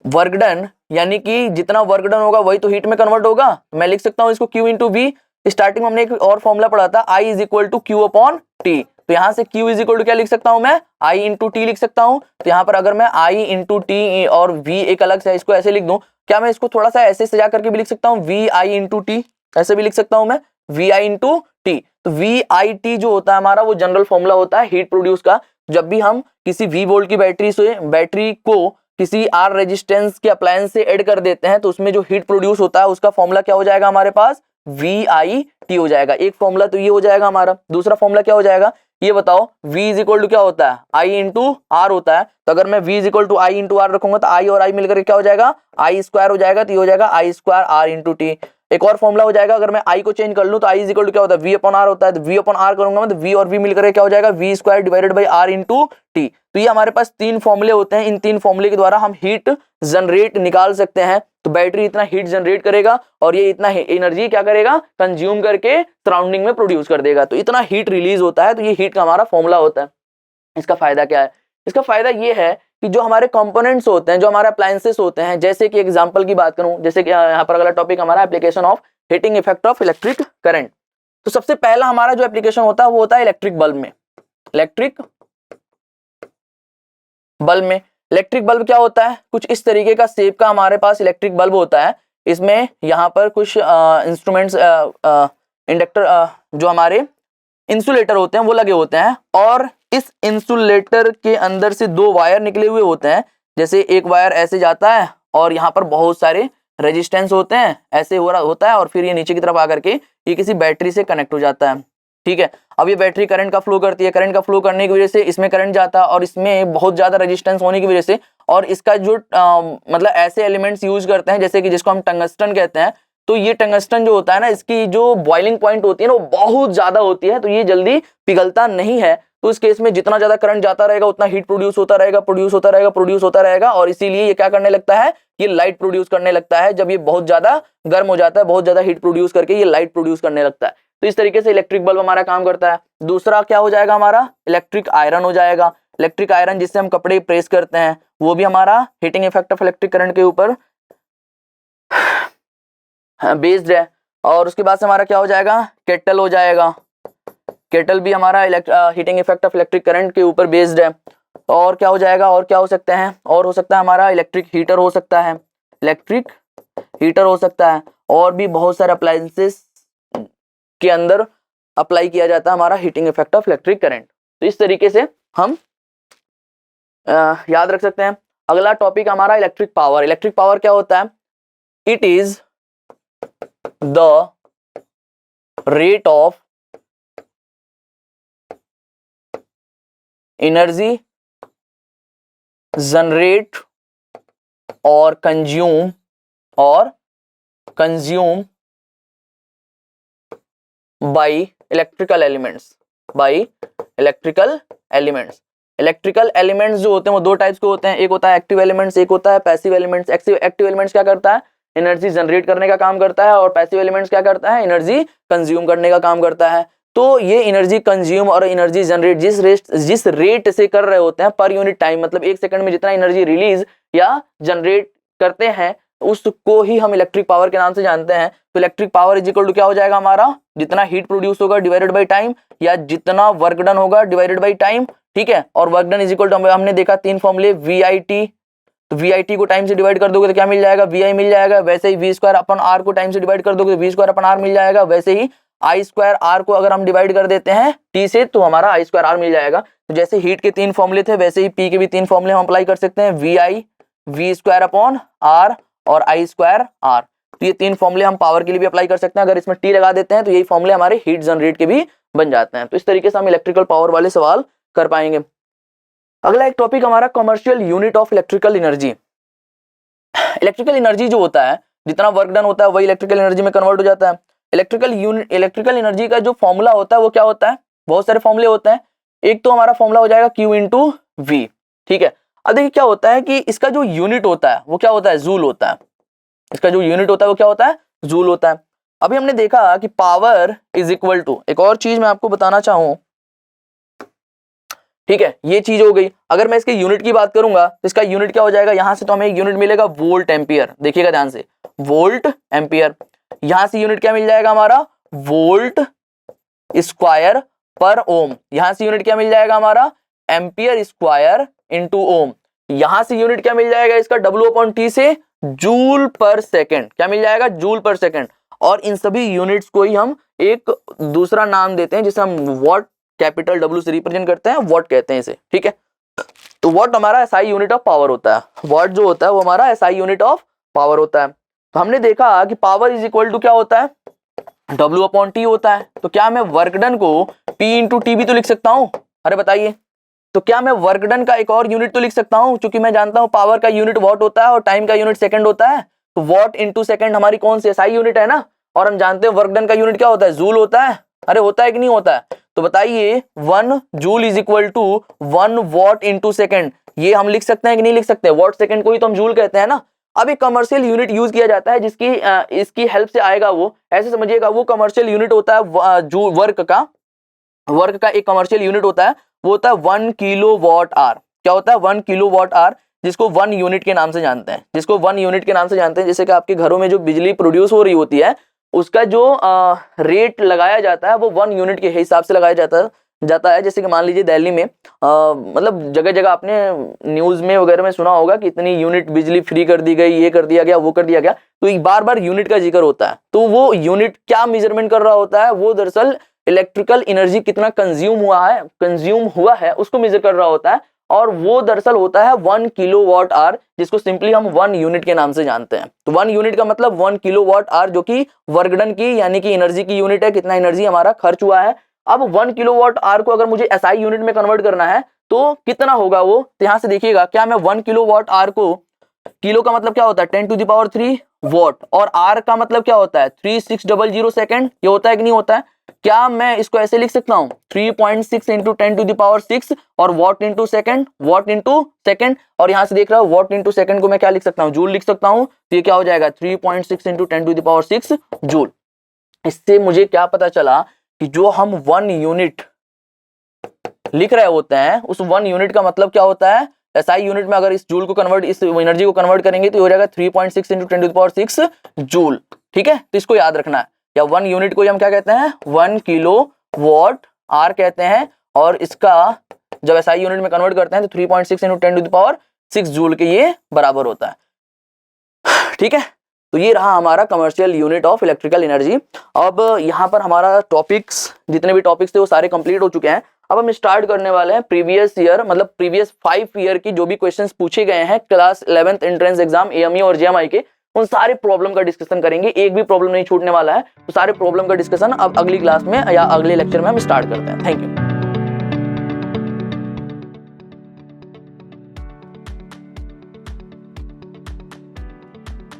वर्क डन यानी कि जितना वर्क डन होगा वही तो हीट में कन्वर्ट होगा। मैं लिख सकता हूं इसको Q इंटू V। स्टार्टिंग में हमने एक और फॉर्मूला पढ़ा था, I is equal to Q upon T। तो यहाँ से Q इज इक्वल टू क्या लिख सकता हूँ मैं, I इंटू टी लिख सकता हूँ। तो यहाँ पर अगर मैं I इंटू टी और V एक अलग से इसको ऐसे लिख दूं, क्या मैं इसको थोड़ा सा ऐसे सजा करके भी लिख सकता हूँ, VI इंटू टी, ऐसे भी लिख सकता हूँ मैं, VI इंटू टी। तो VIT जो होता है हमारा वो जनरल फॉर्मूला होता है हीट प्रोड्यूस का। जब भी हम किसी V वोल्ट की बैटरी को किसी R रेजिस्टेंस के अप्लायंस से ऐड कर देते हैं तो उसमें जो हीट प्रोड्यूस होता है उसका फॉर्मूला क्या हो जाएगा हमारे पास, VIT हो जाएगा। एक फॉर्मूला तो ये हो जाएगा हमारा। दूसरा फॉर्मूला क्या हो जाएगा ये बताओ, V इज इक्वल टू क्या होता है, I इंटू आर होता है। तो अगर मैं V is equal to I into R रखूंगा तो I और I मिलकर क्या हो जाएगा, I स्क्वायर हो जाएगा। तो ये हो जाएगा I square R into T. एक और फॉर्मूला हो जाएगा, अगर मैं I को चेंज कर लूं तो I इज इक्वल टू क्या होता है, V अपॉन R होता है। तो V अपॉन R करूंगा मैं तो V और V मिलकर क्या हो जाएगा, V square divided by R into T. तो ये हमारे पास तीन फॉर्मूले होते हैं। इन तीन फॉर्मूले के द्वारा हम हीट जनरेट निकाल सकते हैं। तो बैटरी इतना हीट जनरेट करेगा और ये इतना एनर्जी क्या करेगा, कंज्यूम करके सराउंडिंग में प्रोड्यूस कर देगा। तो इतना हीट रिलीज होता है। तो ये हीट का हमारा फॉर्मूला होता है। इसका फायदा क्या है, इसका फायदा ये है कि जो हमारे कंपोनेंट्स होते हैं, जो हमारे अप्लायंसेस होते हैं, जैसे कि एग्जांपल की बात करूं, जैसे कि यहाँ पर अगला टॉपिक हमारा application of heating effect of electric current. तो सबसे पहला हमारा जो एप्लीकेशन होता है वो होता है इलेक्ट्रिक बल्ब में। इलेक्ट्रिक बल्ब क्या होता है, कुछ इस तरीके का शेप का हमारे पास इलेक्ट्रिक बल्ब होता है। इसमें यहाँ पर कुछ इंस्ट्रूमेंट्स इंडक्टर जो हमारे इंसुलेटर होते हैं वो लगे होते हैं और इस इंसुलेटर के अंदर से दो वायर निकले हुए होते हैं। जैसे एक वायर ऐसे जाता है और यहाँ पर बहुत सारे रेजिस्टेंस होते हैं, ऐसे हो रहा होता है और फिर ये नीचे की तरफ आकर के ये किसी बैटरी से कनेक्ट हो जाता है। ठीक है, अब ये बैटरी करंट का फ्लो करती है। करंट का फ्लो करने की वजह से इसमें करंट जाता है और इसमें बहुत ज्यादा रेजिस्टेंस होने की वजह से, और इसका जो मतलब ऐसे एलिमेंट्स यूज करते हैं जैसे कि जिसको हम टंगस्टन कहते हैं। तो ये टंगस्टन जो होता है ना, इसकी जो बॉइलिंग पॉइंट होती है ना वो बहुत ज्यादा होती है, तो ये जल्दी पिघलता नहीं है। तो इस केस में जितना ज्यादा करंट जाता रहेगा उतना हीट प्रोड्यूस होता रहेगा और इसीलिए ये क्या करने लगता है, ये लाइट प्रोड्यूस करने लगता है। जब ये बहुत ज्यादा गर्म हो जाता है, बहुत ज्यादा हीट प्रोड्यूस करके ये लाइट प्रोड्यूस करने लगता है। तो इस तरीके से इलेक्ट्रिक बल्ब हमारा काम करता है। दूसरा क्या हो जाएगा हमारा, इलेक्ट्रिक आयरन हो जाएगा। इलेक्ट्रिक आयरन जिससे हम कपड़े प्रेस करते हैं, वो भी हमारा heating effect of electric current के ऊपर बेस्ड है। और उसके बाद से हमारा क्या हो जाएगा, केटल हो जाएगा। केटल भी हमारा heating effect of electric current के ऊपर बेस्ड है। और क्या हो जाएगा, और क्या हो सकते हैं, और हो सकता है हमारा इलेक्ट्रिक हीटर हो सकता है, इलेक्ट्रिक हीटर हो सकता है। और भी बहुत सारे अप्लायंसेस के अंदर अप्लाई किया जाता है हमारा heating effect of electric current. तो इस तरीके से हम याद रख सकते हैं। अगला टॉपिक हमारा इलेक्ट्रिक पावर। इलेक्ट्रिक पावर क्या होता है, it is the rate of energy generate और consume by electrical elements. Electrical elements जो होते हैं वो दो टाइप्स के होते हैं, एक होता है एक्टिव एलिमेंट्स, एक होता है पैसिव एलिमेंट्स। एक्टिव एलिमेंट्स क्या करता है, एनर्जी जनरेट करने का काम करता है, और पैसिव एलिमेंट्स क्या करता है, एनर्जी कंज्यूम करने का काम करता है। तो ये एनर्जी कंज्यूम और एनर्जी जनरेट जिस रेट से कर रहे होते हैं पर यूनिट टाइम, मतलब एक सेकंड में जितना एनर्जी रिलीज या जनरेट करते हैं उसको ही हम इलेक्ट्रिक पावर के नाम से जानते हैं। तो electric power is equal to क्या हो जाएगा हमारा, जितना हीट प्रोड्यूस होगा डिवाइडेड बाई टाइम, या जितना वर्क डन होगा डिवाइडेड बाई टाइम। ठीक है, और work done is equal to हमने देखा तीन फॉर्मूले, VIT, तो VIT को टाइम से डिवाइड कर दोगे तो क्या मिल जाएगा, VI मिल जाएगा। वैसे ही V स्क्वायर अपन R को टाइम से डिवाइड कर दोगे तो V स्क्वायर अपन R मिल जाएगा। वैसे ही I स्क्वायर R को अगर हम डिवाइड कर देते हैं T से तो हमारा I स्क्वायर R मिल जाएगा। तो जैसे हीट के तीन फॉर्मूले थे वैसे ही P के भी तीन फॉर्मूले हम अप्लाई कर सकते हैं, VI V square upon R और I स्क्वायर R। तो ये तीन फॉर्मूले हम पावर के लिए भी अप्लाई कर सकते हैं। अगर इसमें T लगा देते हैं तो यही फॉर्मूले हमारे हीट जनरेट के भी बन जाते हैं। तो इस तरीके से हम इलेक्ट्रिकल पावर वाले सवाल कर पाएंगे। अगला एक टॉपिक हमारा commercial unit of electrical energy. Electrical energy जो होता है, जितना वर्क डन होता है वही इलेक्ट्रिकल एनर्जी में कन्वर्ट हो जाता है। इलेक्ट्रिकल एनर्जी का जो फॉर्मूला होता है वो क्या होता है, बहुत सारे फॉर्मूले होते हैं। एक तो हमारा फॉर्मूला हो जाएगा Q इंटू V। ठीक है, अब देखिए क्या होता है कि इसका जो यूनिट होता है वो क्या होता है, जूल होता है। इसका जो यूनिट होता है वो क्या होता है, जूल होता है। अभी हमने देखा कि पावर इज इक्वल टू, एक और चीज मैं आपको बताना चाहूं, ठीक है, ये चीज हो गई। अगर मैं इसके यूनिट की बात करूंगा तो इसका यूनिट क्या हो जाएगा, यहां से तो हमें एक यूनिट मिलेगा वोल्ट एम्पियर। देखिएगा ध्यान से, वोल्ट एम्पियर। यहां से यूनिट क्या मिल जाएगा हमारा, वोल्ट स्क्वायर पर ओम। यहां से यूनिट क्या मिल जाएगा हमारा, एम्पियर स्क्वायर इंटू ओम। यहां से यूनिट क्या मिल जाएगा इसका, W/T से जूल पर सेकेंड। क्या मिल जाएगा, जूल पर सेकेंड। और इन सभी यूनिट्स को ही हम एक दूसरा नाम देते हैं जिसे हम वॉट, कैपिटल W से रिप्रेजेंट करते हैं, वॉट कहते हैं इसे, ठीक है। तो वॉट हमारा SI यूनिट ऑफ पावर होता है। वॉट जो होता है वो हमारा SI यूनिट ऑफ पावर होता है। तो हमने देखा कि पावर इज इक्वल टू क्या होता है, W/T होता है। तो क्या मैं वर्क डन को P इंटू टी भी तो लिख सकता हूं, अरे बताइए। तो क्या मैं वर्क डन का एक और यूनिट तो लिख सकता हूं, क्योंकि मैं जानता हूं पावर का यूनिट वॉट होता है और टाइम का यूनिट सेकंड होता है। तो वॉट इंटू सेकंड हमारी कौन सी SI यूनिट है ना, और हम जानते हैं वर्क डन का यूनिट क्या होता है, जूल होता है। अरे होता है कि नहीं होता है। तो बताइए 1 joule is equal to 1 watt into second. ये हम लिख सकते हैं कि नहीं लिख सकते, वॉट सेकंड को ही तो हम जूल कहते हैं ना। अब एक कमर्शियल यूनिट यूज किया जाता है जिसकी इसकी हेल्प से आएगा, वो ऐसे समझिएगा, वो कमर्शियल यूनिट होता है जो वर्क का एक कमर्शियल यूनिट होता है, वो होता है 1 किलोवाट आवर। क्या होता है, 1 किलोवाट आवर, जिसको 1 यूनिट के नाम से जानते हैं, जैसे कि आपके घरों में जो बिजली प्रोड्यूस हो रही होती है उसका जो रेट लगाया जाता है वो 1 यूनिट के हिसाब से लगाया जाता है। जैसे कि मान लीजिए दिल्ली में मतलब जगह जगह आपने न्यूज में वगैरह में सुना होगा कि इतनी यूनिट बिजली फ्री कर दी गई, ये कर दिया गया, वो कर दिया गया। तो एक बार बार यूनिट का जिक्र होता है। तो वो यूनिट क्या मेजरमेंट कर रहा होता है, वो दरअसल इलेक्ट्रिकल एनर्जी कितना कंज्यूम हुआ है उसको मेजर कर रहा होता है। और वो दरअसल होता है 1 किलोवाट आवर, जिसको सिंपली हम 1 यूनिट के नाम से जानते हैं। तो 1 यूनिट का मतलब 1 किलोवाट आवर, जो कि वर्क डन की यानी कि एनर्जी की यूनिट है, कितना एनर्जी हमारा खर्च हुआ है। अब 1 किलोवाट आवर को अगर मुझे SI यूनिट में कन्वर्ट करना है तो कितना होगा वो, तो यहां से देखिएगा, क्या मैं 1 किलोवाट आवर को, किलो का मतलब क्या होता है 10⁻³ वॉट, और आर का मतलब क्या होता है 3600 सेकेंड, ये होता है कि नहीं होता है। क्या मैं इसको ऐसे लिख सकता हूं 3.6 इंटू 10⁻6 और वॉट इंटू सेकेंड, और यहां से देख रहा हूं वॉट इंटू सेकेंड को मैं क्या लिख सकता हूं, जूल लिख सकता हूं। तो ये क्या हो जाएगा 3.6 इंटू 10⁻6 जूल। इससे मुझे क्या पता चला कि जो हम 1 यूनिट लिख रहे होते हैं उस 1 यूनिट का मतलब क्या होता है, SI यूनिट में अगर इस जूल को कन्वर्ट, इस एनर्जी को कन्वर्ट करेंगे तो हो जाएगा 3.6 इंटू 10⁻6 जूल, ठीक है। तो इसको याद रखना है, या 1 यूनिट को हम क्या कहते हैं 1 किलोवाट आवर कहते हैं, और इसका जब SI यूनिट में कन्वर्ट करते हैं तो 3.6 इंटू 10⁻6 जूल के ये बराबर होता है, ठीक है। तो ये रहा हमारा commercial unit of electrical energy. अब यहाँ पर हमारा टॉपिक्स, जितने भी टॉपिक्स थे वो सारे कंप्लीट हो चुके हैं। अब हम स्टार्ट करने वाले हैं प्रीवियस ईयर, मतलब प्रीवियस 5 ईयर की जो भी क्वेश्चंस पूछे गए हैं class 11th entrance exam AMU और GMI के, उन सारे प्रॉब्लम का डिस्कशन करेंगे। एक भी प्रॉब्लम नहीं छूटने वाला है। तो सारे प्रॉब्लम का डिस्कशन अब अगली क्लास में या अगले लेक्चर में हम स्टार्ट करते हैं। Thank you.